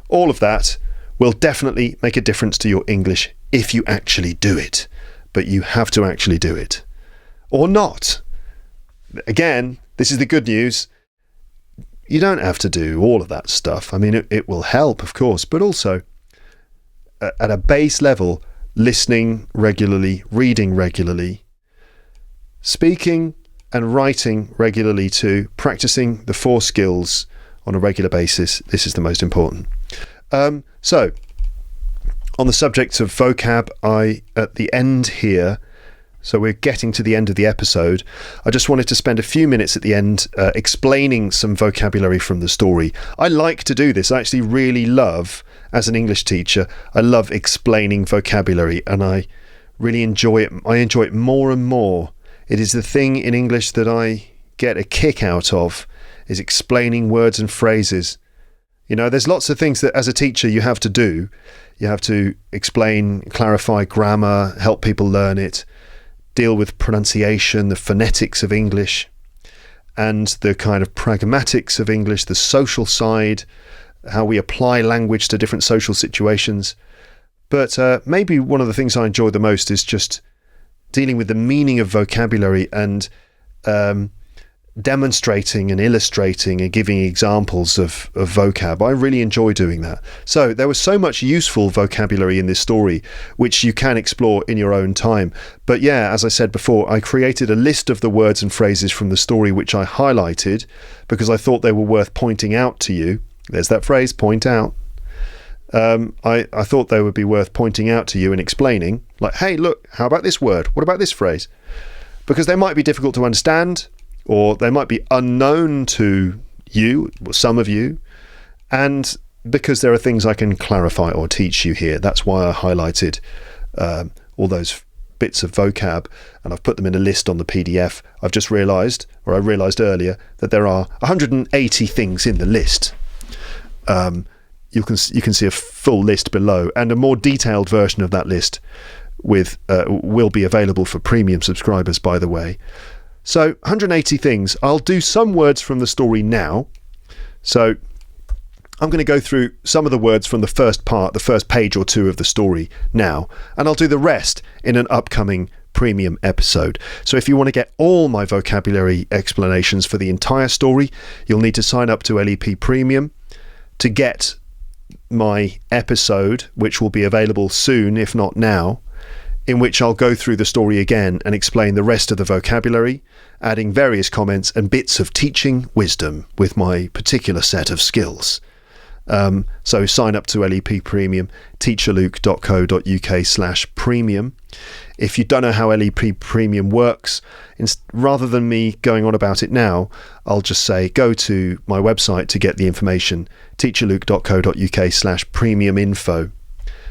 all of that will definitely make a difference to your English if you actually do it. But you have to actually do it. Or not. Again, this is the good news. You don't have to do all of that stuff. I mean, it will help, of course, but also at a base level, listening regularly, reading regularly, speaking and writing regularly too, practicing the 4 skills on a regular basis. This is the most important. So, on the subject of vocab, at the end here, so we're getting to the end of the episode, I just wanted to spend a few minutes at the end explaining some vocabulary from the story. I like to do this. I actually really love, as an English teacher, I love explaining vocabulary, and I really enjoy it. I enjoy it more and more. It is the thing in English that I get a kick out of, is explaining words and phrases. There's lots of things that as a teacher you have to do. You have to explain, clarify grammar, help people learn it, deal with pronunciation, the phonetics of English, and the kind of pragmatics of English, the social side, how we apply language to different social situations. But maybe one of the things I enjoy the most is just dealing with the meaning of vocabulary and demonstrating and illustrating and giving examples of vocab. I really enjoy doing that. So there was so much useful vocabulary in this story, which you can explore in your own time. But yeah, as I said before, I created a list of the words and phrases from the story which I highlighted because I thought they were worth pointing out to you. There's that phrase, point out. I thought they would be worth pointing out to you and explaining, like, hey, look, how about this word? What about this phrase? Because they might be difficult to understand, or they might be unknown to you, or some of you, and because there are things I can clarify or teach you here. That's why I highlighted all those bits of vocab, and I've put them in a list on the PDF. I've just realised, or I realised earlier, that there are 180 things in the list. You can see a full list below, and a more detailed version of that list will be available for premium subscribers, by the way. So 180 things. I'll do some words from the story now. So I'm going to go through some of the words from the first part, the first page or two of the story now, and I'll do the rest in an upcoming premium episode. So if you want to get all my vocabulary explanations for the entire story, you'll need to sign up to LEP Premium to get my episode, which will be available soon, if not now, in which I'll go through the story again and explain the rest of the vocabulary, adding various comments and bits of teaching wisdom with my particular set of skills. So sign up to LEP Premium, teacherluke.co.uk/premium. If you don't know how LEP Premium works, rather than me going on about it now, I'll just say go to my website to get the information, teacherluke.co.uk/premium info.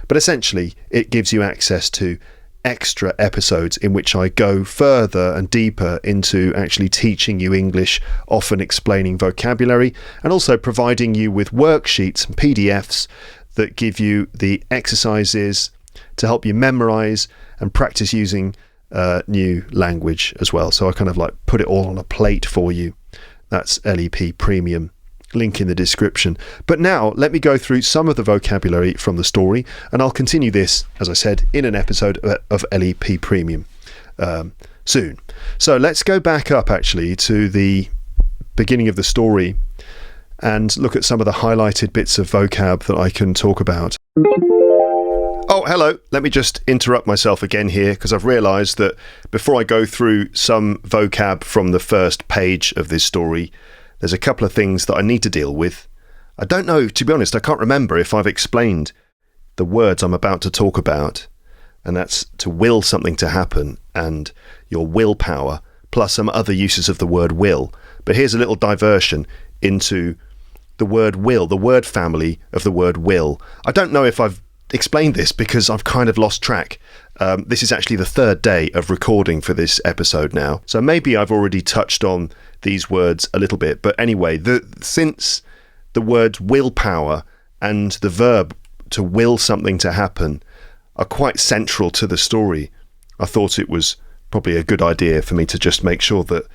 But essentially, it gives you access to extra episodes in which I go further and deeper into actually teaching you English, often explaining vocabulary, and also providing you with worksheets and PDFs that give you the exercises to help you memorize and practice using new language as well. So I kind of like put it all on a plate for you. That's LEP Premium. Link in the description. But now let me go through some of the vocabulary from the story, and I'll continue this, as I said, in an episode of LEP Premium. soon. So let's go back up actually to the beginning of the story and look at some of the highlighted bits of vocab that I can talk about. Oh, hello. Let me just interrupt myself again here because I've realised that before I go through some vocab from the first page of this story, there's a couple of things that I need to deal with. I don't know, to be honest, I can't remember if I've explained the words I'm about to talk about, and that's to will something to happen and your willpower, plus some other uses of the word will. But here's a little diversion into the word will, the word family of the word will. I don't know if I've explained this because I've kind of lost track. This is actually the third day of recording for this episode now, so maybe I've already touched on these words a little bit. But anyway, since the words willpower and the verb to will something to happen are quite central to the story, I thought it was probably a good idea for me to just make sure that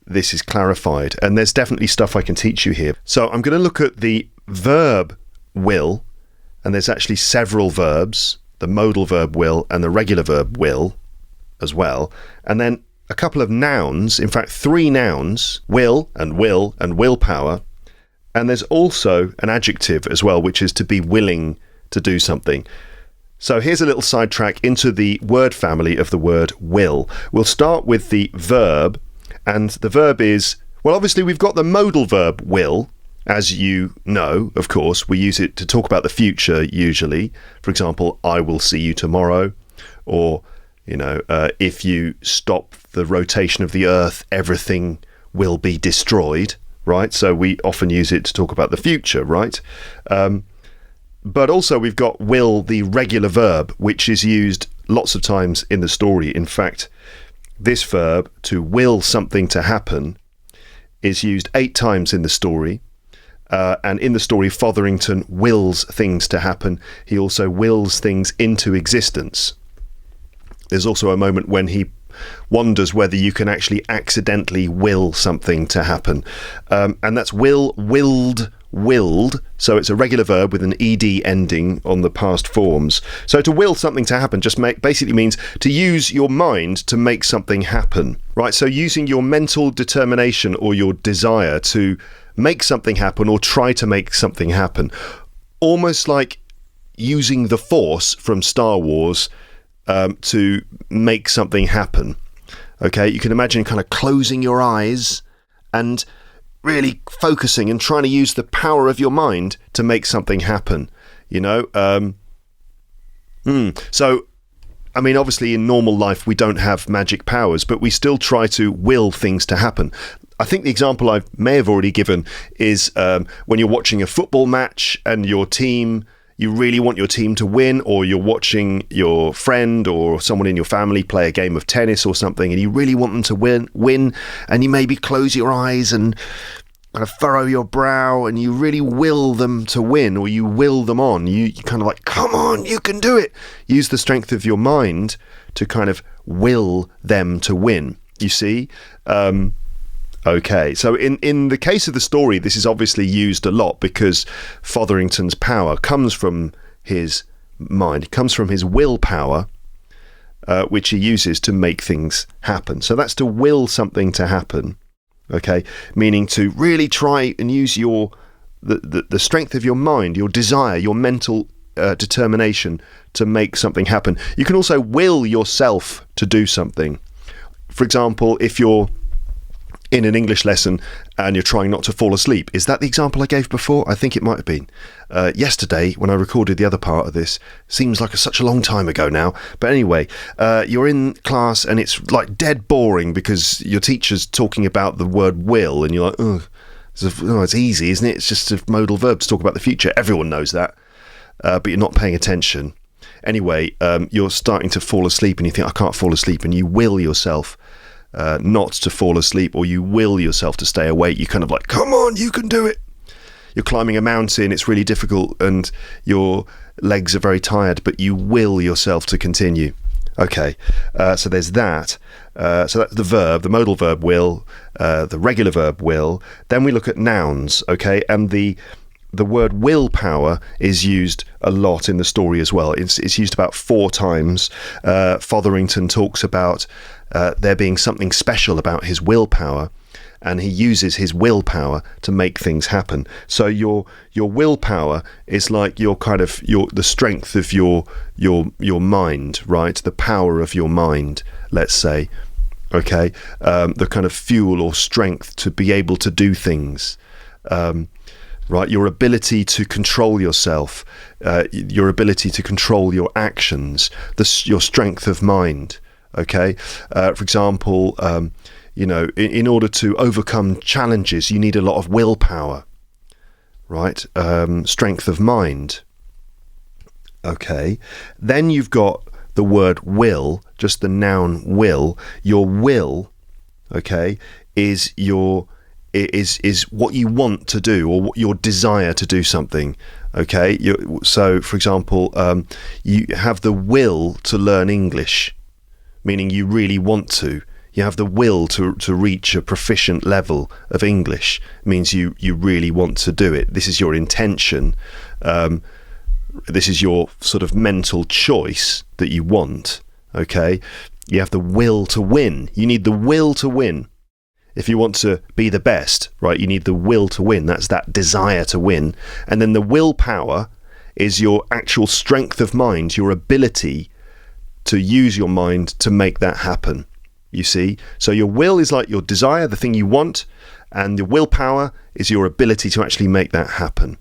this is clarified. And there's definitely stuff I can teach you here. So I'm going to look at the verb will, and there's actually several verbs, the modal verb will and the regular verb will as well. And then a couple of nouns, in fact 3 nouns, will and willpower. And there's also an adjective as well, which is to be willing to do something. So here's a little sidetrack into the word family of the word will. We'll start with the verb, and the verb is, well, obviously we've got the modal verb will, as you know, of course. We use it to talk about the future usually. For example, I will see you tomorrow, or, if you stop the rotation of the earth, everything will be destroyed, right? So we often use it to talk about the future, right? But also we've got will, the regular verb, which is used lots of times in the story. In fact, this verb, to will something to happen, is used 8 times in the story. And in the story, Fotherington wills things to happen. He also wills things into existence. There's also a moment when he wonders whether you can actually accidentally will something to happen. And that's will, willed, willed. So it's a regular verb with an ed ending on the past forms. So to will something to happen just basically means to use your mind to make something happen, right? So using your mental determination or your desire to make something happen or try to make something happen. Almost like using the Force from Star Wars to make something happen. Okay, you can imagine kind of closing your eyes and really focusing and trying to use the power of your mind to make something happen, So, I mean, obviously in normal life we don't have magic powers, but we still try to will things to happen. I think the example I may have already given is when you're watching a football match and you really want your team to win, or you're watching your friend or someone in your family play a game of tennis or something, and you really want them to win, and you maybe close your eyes and kind of furrow your brow, and you really will them to win, or you will them on. You kind of like, come on, you can do it. Use the strength of your mind to kind of will them to win. You see? Okay, so in the case of the story, this is obviously used a lot because Fotherington's power comes from his mind, it comes from his willpower, which he uses to make things happen. So that's to will something to happen, okay, meaning to really try and use the strength of your mind, your desire, your mental determination to make something happen. You can also will yourself to do something. For example, if you're in an English lesson and you're trying not to fall asleep. Is that the example I gave before? I think it might have been. Yesterday, when I recorded the other part of this, seems like such a long time ago now. But anyway, you're in class and it's like dead boring because your teacher's talking about the word will and you're like, oh, it's easy, isn't it? It's just a modal verb to talk about the future. Everyone knows that. But you're not paying attention. Anyway, you're starting to fall asleep and you think, I can't fall asleep, and you will yourself not to fall asleep, or you will yourself to stay awake. You kind of like, come on, you can do it. You're climbing a mountain, it's really difficult and your legs are very tired, but you will yourself to continue. Okay, so there's that. So that's the verb, the modal verb will, the regular verb will. Then we look at nouns, okay, and the word willpower is used a lot in the story as well. It's used about 4 times. Fotherington talks about there being something special about his willpower, and he uses his willpower to make things happen. So your willpower is like the strength of your mind, right? The power of your mind, let's say. Okay, the kind of fuel or strength to be able to do things, right? Your ability to control yourself, your ability to control your actions, your strength of mind. Okay, for example, in order to overcome challenges, you need a lot of willpower, right? Strength of mind. Okay, then you've got the word will, just the noun will. Your will, okay, is what you want to do, or what your desire to do something. Okay, so for example, you have the will to learn English, meaning you really want to. You have the will to reach a proficient level of English, means you really want to do it. This is your intention. This is your sort of mental choice that you want, okay? You have the will to win. You need the will to win. If you want to be the best, right, you need the will to win. That's that desire to win. And then the willpower is your actual strength of mind, your ability to use your mind to make that happen, you see? So your will is like your desire, the thing you want, and the willpower is your ability to actually make that happen.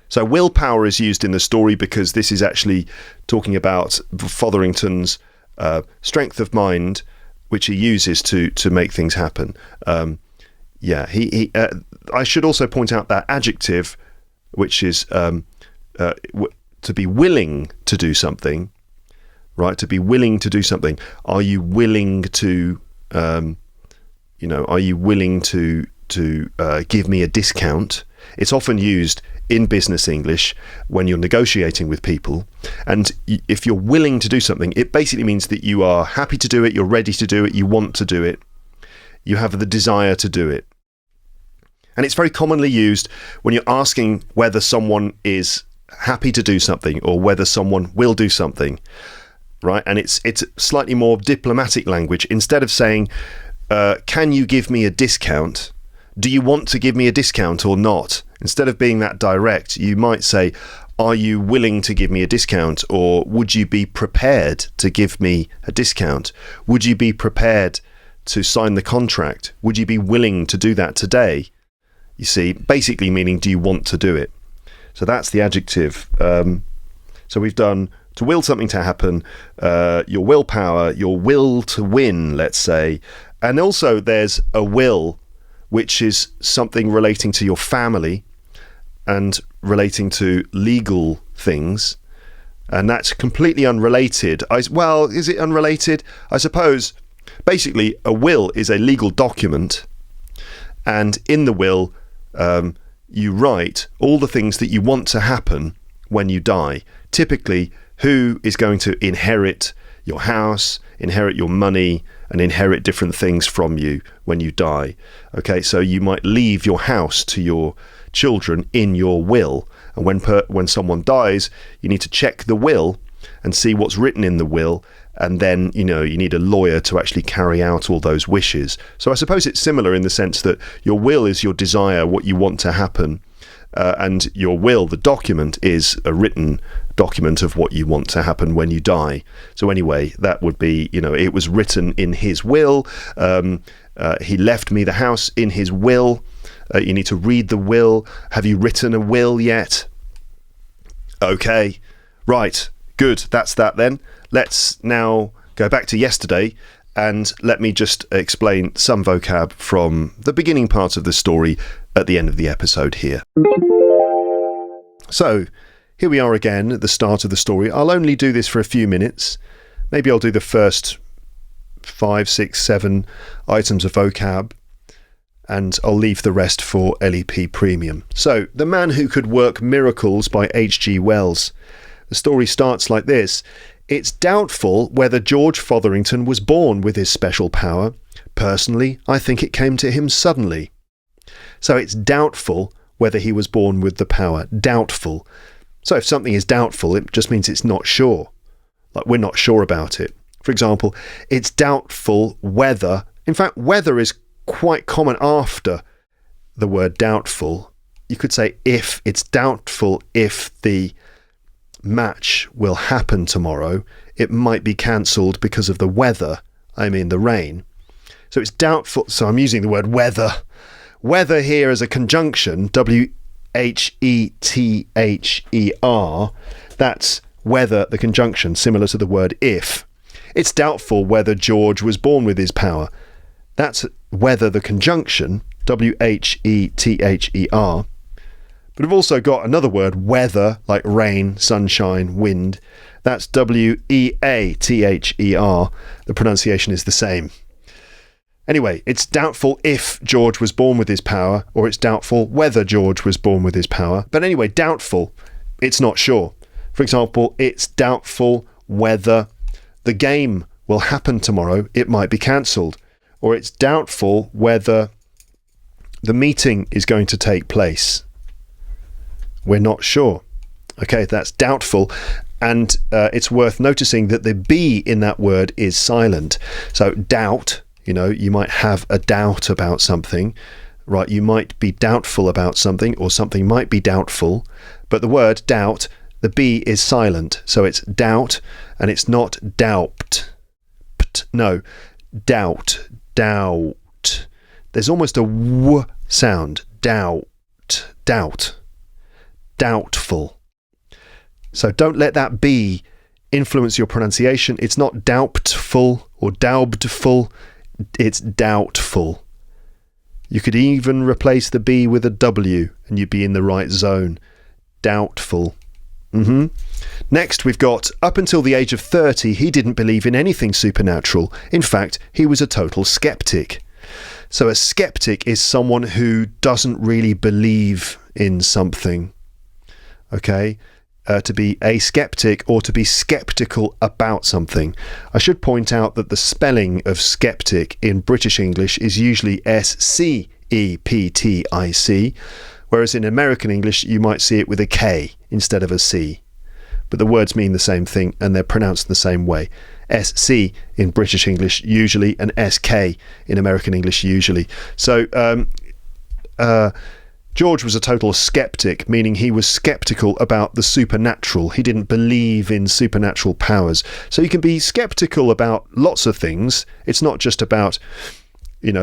So willpower is used in the story because this is actually talking about Fotherington's strength of mind, which he uses to make things happen. I should also point out that adjective, which is to be willing to do something, right? To be willing to do something. Are you willing to, are you willing to give me a discount? It's often used in business English when you're negotiating with people, and if you're willing to do something, it basically means that you are happy to do it, you're ready to do it, you want to do it, you have the desire to do it. And it's very commonly used when you're asking whether someone is happy to do something or whether someone will do something, right? And it's slightly more diplomatic language. Instead of saying, can you give me a discount? Do you want to give me a discount or not? Instead of being that direct, you might say, are you willing to give me a discount? Or would you be prepared to give me a discount? Would you be prepared to sign the contract? Would you be willing to do that today? You see, basically meaning, do you want to do it? So that's the adjective. So we've done to will something to happen, your willpower, your will to win, let's say. And also there's a will, which is something relating to your family and relating to legal things. And that's completely unrelated. Is it unrelated? I suppose, basically, a will is a legal document. And in the will, you write all the things that you want to happen when you die. Typically, who is going to inherit your house, inherit your money, and inherit different things from you when you die. Okay, so you might leave your house to your children in your will, and when someone dies, you need to check the will and see what's written in the will, and then you need a lawyer to actually carry out all those wishes. So I suppose it's similar in the sense that your will is your desire, what you want to happen, and your will, the document, is a written document of what you want to happen when you die. So anyway, that would be, it was written in his will. He left me the house in his will. You need to read the will. Have you written a will yet? Okay, right, good, that's that then. Let's now go back to yesterday and let me just explain some vocab from the beginning part of the story at the end of the episode here. So, here we are again at the start of the story. I'll only do this for a few minutes. Maybe I'll do the first 5, 6, 7 items of vocab, and I'll leave the rest for LEP Premium. So, The Man Who Could Work Miracles by H.G. Wells. The story starts like this. It's doubtful whether George Fotherington was born with his special power. Personally, I think it came to him suddenly. So it's doubtful whether he was born with the power. Doubtful. So if something is doubtful, it just means it's not sure. Like we're not sure about it. For example, it's doubtful whether, in fact, whether is quite common after the word doubtful. You could say if, it's doubtful if the match will happen tomorrow. It might be cancelled because of the weather, I mean the rain. So it's doubtful, so I'm using the word weather. Weather here as a conjunction, W-H-E-T-H-E-R, that's whether, the conjunction, similar to the word if. It's doubtful whether George was born with his power. That's whether, the conjunction, W-H-E-T-H-E-R. But we've also got another word, weather, like rain, sunshine, wind. That's W-E-A-T-H-E-R. The pronunciation is the same. Anyway, it's doubtful if George was born with his power, or it's doubtful whether George was born with his power. But anyway, doubtful, it's not sure. For example, it's doubtful whether the game will happen tomorrow. It might be cancelled. Or it's doubtful whether the meeting is going to take place. We're not sure. Okay, that's doubtful. And it's worth noticing that the B in that word is silent. So doubt, you might have a doubt about something, right? You might be doubtful about something, or something might be doubtful. But the word doubt, the B is silent. So it's doubt, and it's not doubt. No, doubt, doubt. There's almost a W sound. Doubt, doubt. Doubtful. So don't let that B influence your pronunciation. It's not doubtful or doubtful. It's doubtful. You could even replace the B with a W and you'd be in the right zone. Doubtful. Next, we've got, up until the age of 30, he didn't believe in anything supernatural. In fact, he was a total skeptic. So a skeptic is someone who doesn't really believe in something. Okay? To be a skeptic, or to be skeptical about something. I should point out that the spelling of skeptic in British English is usually S-C-E-P-T-I-C, whereas in American English you might see it with a K instead of a C. But the words mean the same thing and they're pronounced the same way. S-C in British English usually, and S-K in American English usually. So George was a total skeptic, meaning he was skeptical about the supernatural. He didn't believe in supernatural powers. So you can be skeptical about lots of things. It's not just about,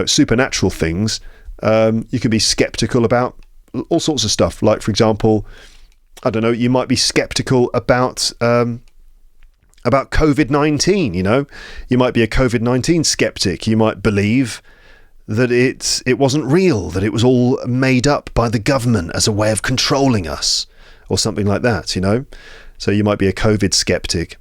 supernatural things. You can be skeptical about all sorts of stuff. Like, for example, I don't know, you might be skeptical about COVID-19, You might be a COVID-19 skeptic. You might believe that it wasn't real, that it was all made up by the government as a way of controlling us, or something like that, So you might be a COVID skeptic.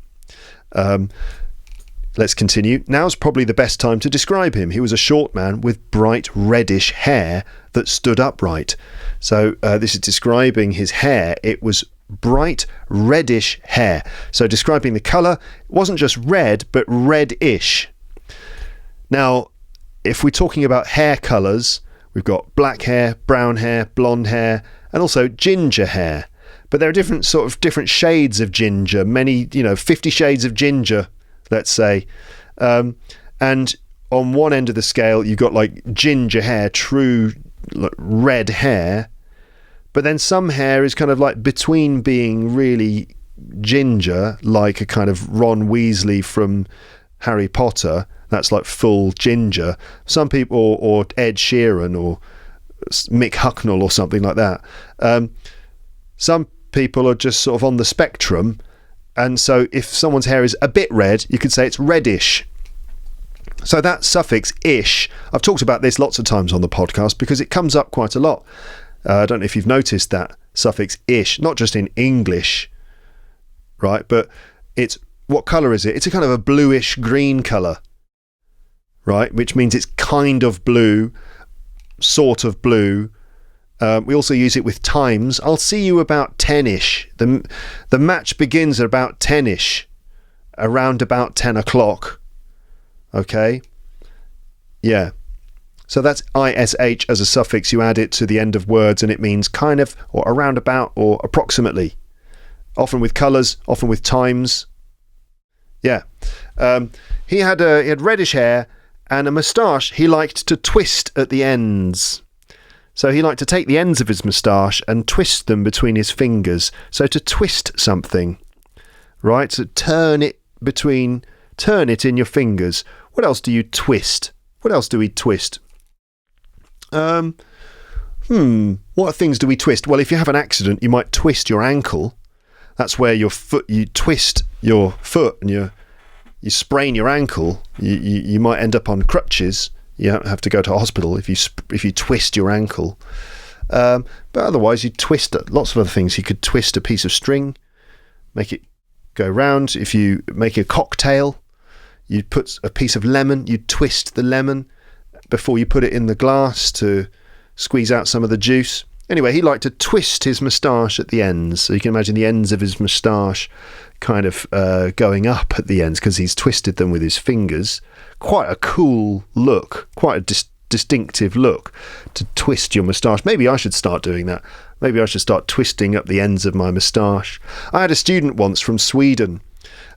Let's continue. Now's probably the best time to describe him. He was a short man with bright reddish hair that stood upright. So this is describing his hair. It was bright reddish hair. So describing the colour, it wasn't just red, but reddish. Now, if we're talking about hair colours, we've got black hair, brown hair, blonde hair, and also ginger hair. But there are different shades of ginger, many, 50 shades of ginger, let's say. And on one end of the scale, you've got like ginger hair, true red hair. But then some hair is kind of like between being really ginger, like a kind of Ron Weasley from Harry Potter. That's like full ginger. Some people, or Ed Sheeran, or Mick Hucknall, or something like that. Some people are just sort of on the spectrum. And so if someone's hair is a bit red, you could say it's reddish. So that suffix ish, I've talked about this lots of times on the podcast because it comes up quite a lot. I don't know if you've noticed that suffix ish, not just in English, right? But what colour is it? It's a kind of a bluish green colour, right? Which means it's kind of blue, sort of blue. We also use it with times. I'll see you about 10ish. The match begins at about 10ish, around about 10 o'clock. Okay? Yeah. So that's ish as a suffix. You add it to the end of words and it means kind of, or around about, or approximately. Often with colours, often with times. Yeah. He had reddish hair and a moustache he liked to twist at the ends. So he liked to take the ends of his moustache and twist them between his fingers. So to twist something, right? So turn it in your fingers. What else do you twist? What else do we twist? What things do we twist? Well, if you have an accident, you might twist your ankle. That's where you twist your foot and you sprain your ankle. You might end up on crutches. You have to go to hospital if you twist your ankle. But otherwise, you twist lots of other things. You could twist a piece of string, make it go round. If you make a cocktail, you'd put a piece of lemon. You'd twist the lemon before you put it in the glass to squeeze out some of the juice. Anyway, he liked to twist his moustache at the ends. So you can imagine the ends of his moustache kind of going up at the ends because he's twisted them with his fingers. Quite a cool look, quite a distinctive look to twist your moustache. Maybe I should start doing that. Maybe I should start twisting up the ends of my moustache. I had a student once from Sweden.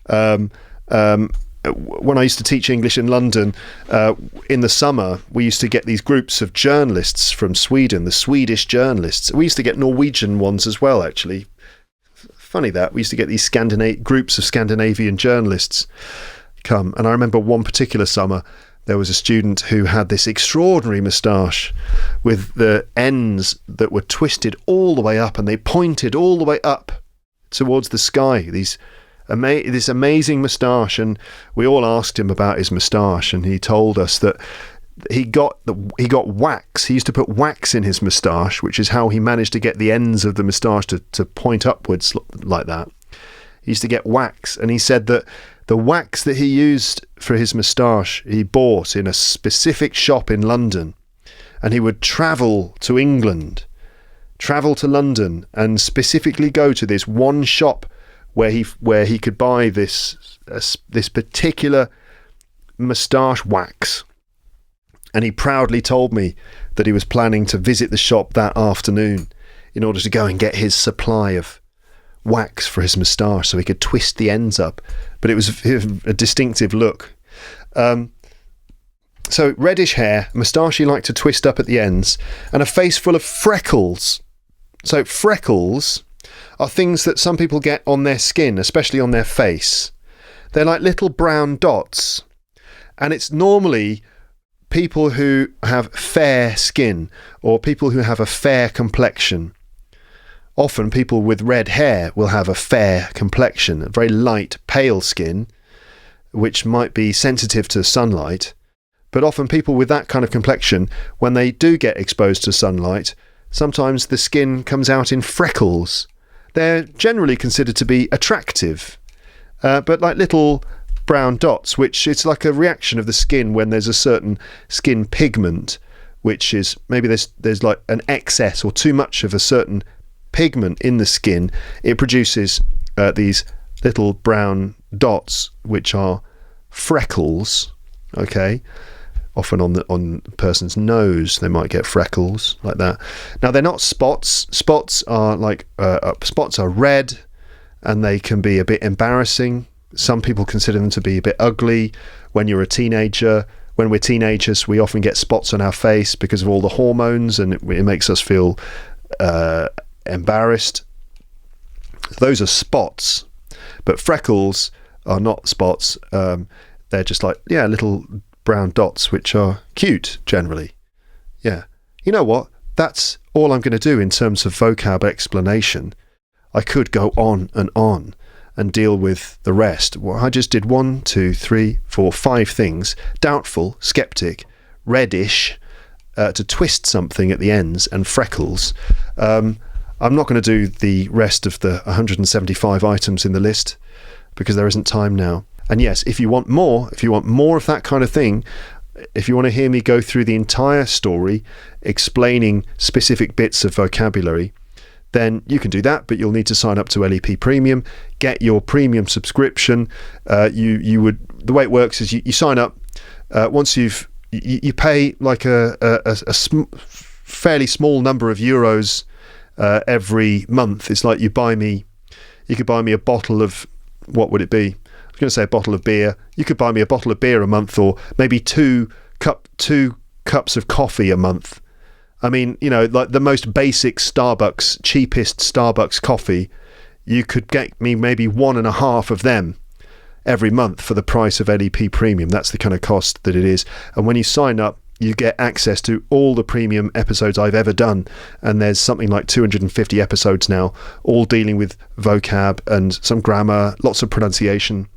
When I used to teach English in London, in the summer, we used to get these groups of journalists from Sweden, the Swedish journalists. We used to get Norwegian ones as well, actually. Funny that. We used to get these groups of Scandinavian journalists come. And I remember one particular summer, there was a student who had this extraordinary moustache with the ends that were twisted all the way up and they pointed all the way up towards the sky. This amazing moustache, and we all asked him about his moustache, and he told us that he got wax. He used to put wax in his moustache, which is how he managed to get the ends of the moustache to point upwards like that. He used to get wax, and he said that the wax that he used for his moustache he bought in a specific shop in London, and he would travel to London, and specifically go to this one shop where he could buy this particular moustache wax. And he proudly told me that he was planning to visit the shop that afternoon in order to go and get his supply of wax for his moustache so he could twist the ends up. But it was a distinctive look. So reddish hair, moustache he liked to twist up at the ends, and a face full of freckles. So freckles are things that some people get on their skin, especially on their face. They're like little brown dots. And it's normally people who have fair skin or people who have a fair complexion. Often people with red hair will have a fair complexion, a very light, pale skin, which might be sensitive to sunlight. But often people with that kind of complexion, when they do get exposed to sunlight, sometimes the skin comes out in freckles. They're generally considered to be attractive, but like little brown dots, which it's like a reaction of the skin when there's a certain skin pigment, which is maybe there's like an excess or too much of a certain pigment in the skin. It produces these little brown dots, which are freckles. Okay. Often on the person's nose, they might get freckles like that. Now they're not spots. Spots are red, and they can be a bit embarrassing. Some people consider them to be a bit ugly. When you're a teenager, when we're teenagers, we often get spots on our face because of all the hormones, and it makes us feel embarrassed. Those are spots, but freckles are not spots. They're just like little brown dots, which are cute generally. Yeah. You know what? That's all I'm going to do in terms of vocab explanation. I could go on and deal with the rest. Well, I just did 1, 2, 3, 4, 5 things. Doubtful, skeptic, reddish, to twist something at the ends, and freckles. I'm not going to do the rest of the 175 items in the list because there isn't time now. And yes, if you want more of that kind of thing, if you want to hear me go through the entire story explaining specific bits of vocabulary, then you can do that, but you'll need to sign up to LEP Premium, get your premium subscription. The way it works is you sign up, once you pay like a fairly small number of euros every month. It's like you could buy me a bottle of, what would it be? was going to say a bottle of beer. You could buy me a bottle of beer a month, or maybe two cups of coffee a month. I mean, like the most basic Starbucks, cheapest Starbucks coffee, you could get me maybe 1.5 of them every month for the price of LEP Premium. That's the kind of cost that it is. And when you sign up, you get access to all the premium episodes I've ever done. And there's something like 250 episodes now, all dealing with vocab and some grammar, lots of pronunciation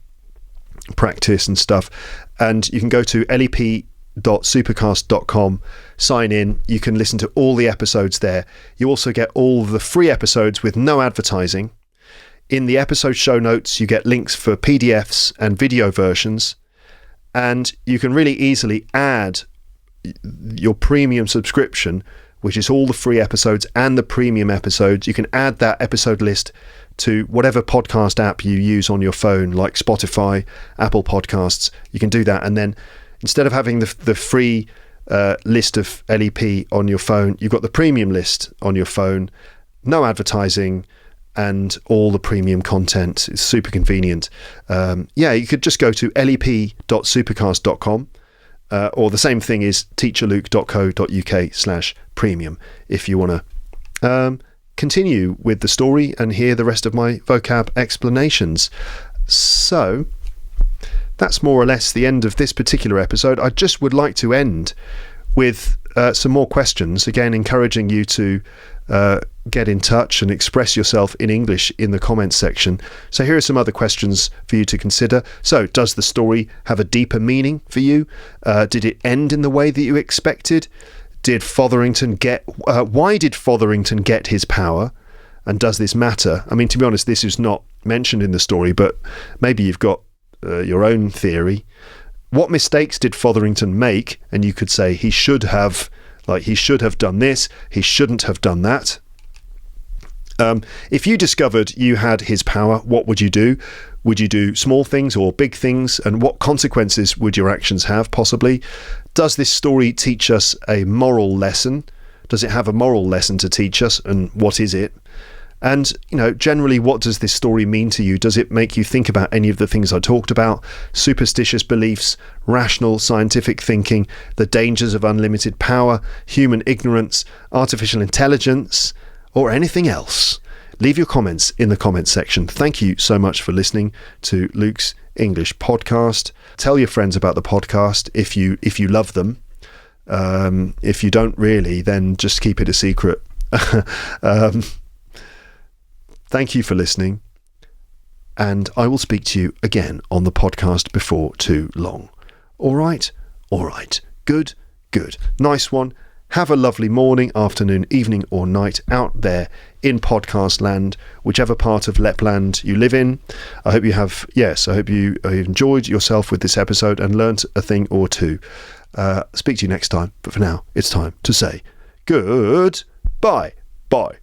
practice and stuff. And you can go to lep.supercast.com, sign in. You can listen to all the episodes there. You also get all the free episodes with no advertising. In the episode show notes, you get links for PDFs and video versions, and you can really easily add your premium subscription, which is all the free episodes and the premium episodes. You can add that episode list to whatever podcast app you use on your phone, like Spotify, Apple Podcasts. You can do that, and then instead of having the free list of LEP on your phone, you've got the premium list on your phone, no advertising, and all the premium content. Is super convenient. You could just go to lep.supercast.com, or the same thing is teacherluke.co.uk/premium if you want to continue with the story and hear the rest of my vocab explanations. So that's more or less the end of this particular episode. I just would like to end with some more questions, again encouraging you to get in touch and express yourself in English in the comments section. So here are some other questions for you to consider. So, does the story have a deeper meaning for you? Did it end in the way that you expected? Did Fotherington why did Fotherington get his power? And does this matter? I mean, to be honest, this is not mentioned in the story, but maybe you've got your own theory. What mistakes did Fotherington make? And you could say he should have done this, he shouldn't have done that. If you discovered you had his power, what would you do? Would you do small things or big things? And what consequences would your actions have, possibly? Does this story teach us a moral lesson? Does it have a moral lesson to teach us? And what is it? And, generally, what does this story mean to you? Does it make you think about any of the things I talked about? Superstitious beliefs, rational scientific thinking, the dangers of unlimited power, human ignorance, artificial intelligence, or anything else? Leave your comments in the comments section. Thank you so much for listening to Luke's English podcast. Tell your friends about the podcast if you love them. If you don't really, then just keep it a secret. Thank you for listening, and I will speak to you again on the podcast before too long. All right. Good. Nice one. Have a lovely morning, afternoon, evening, or night out there in podcast land, whichever part of Lapland you live in. I hope you enjoyed yourself with this episode and learnt a thing or two. Speak to you next time, but for now, it's time to say goodbye. Bye.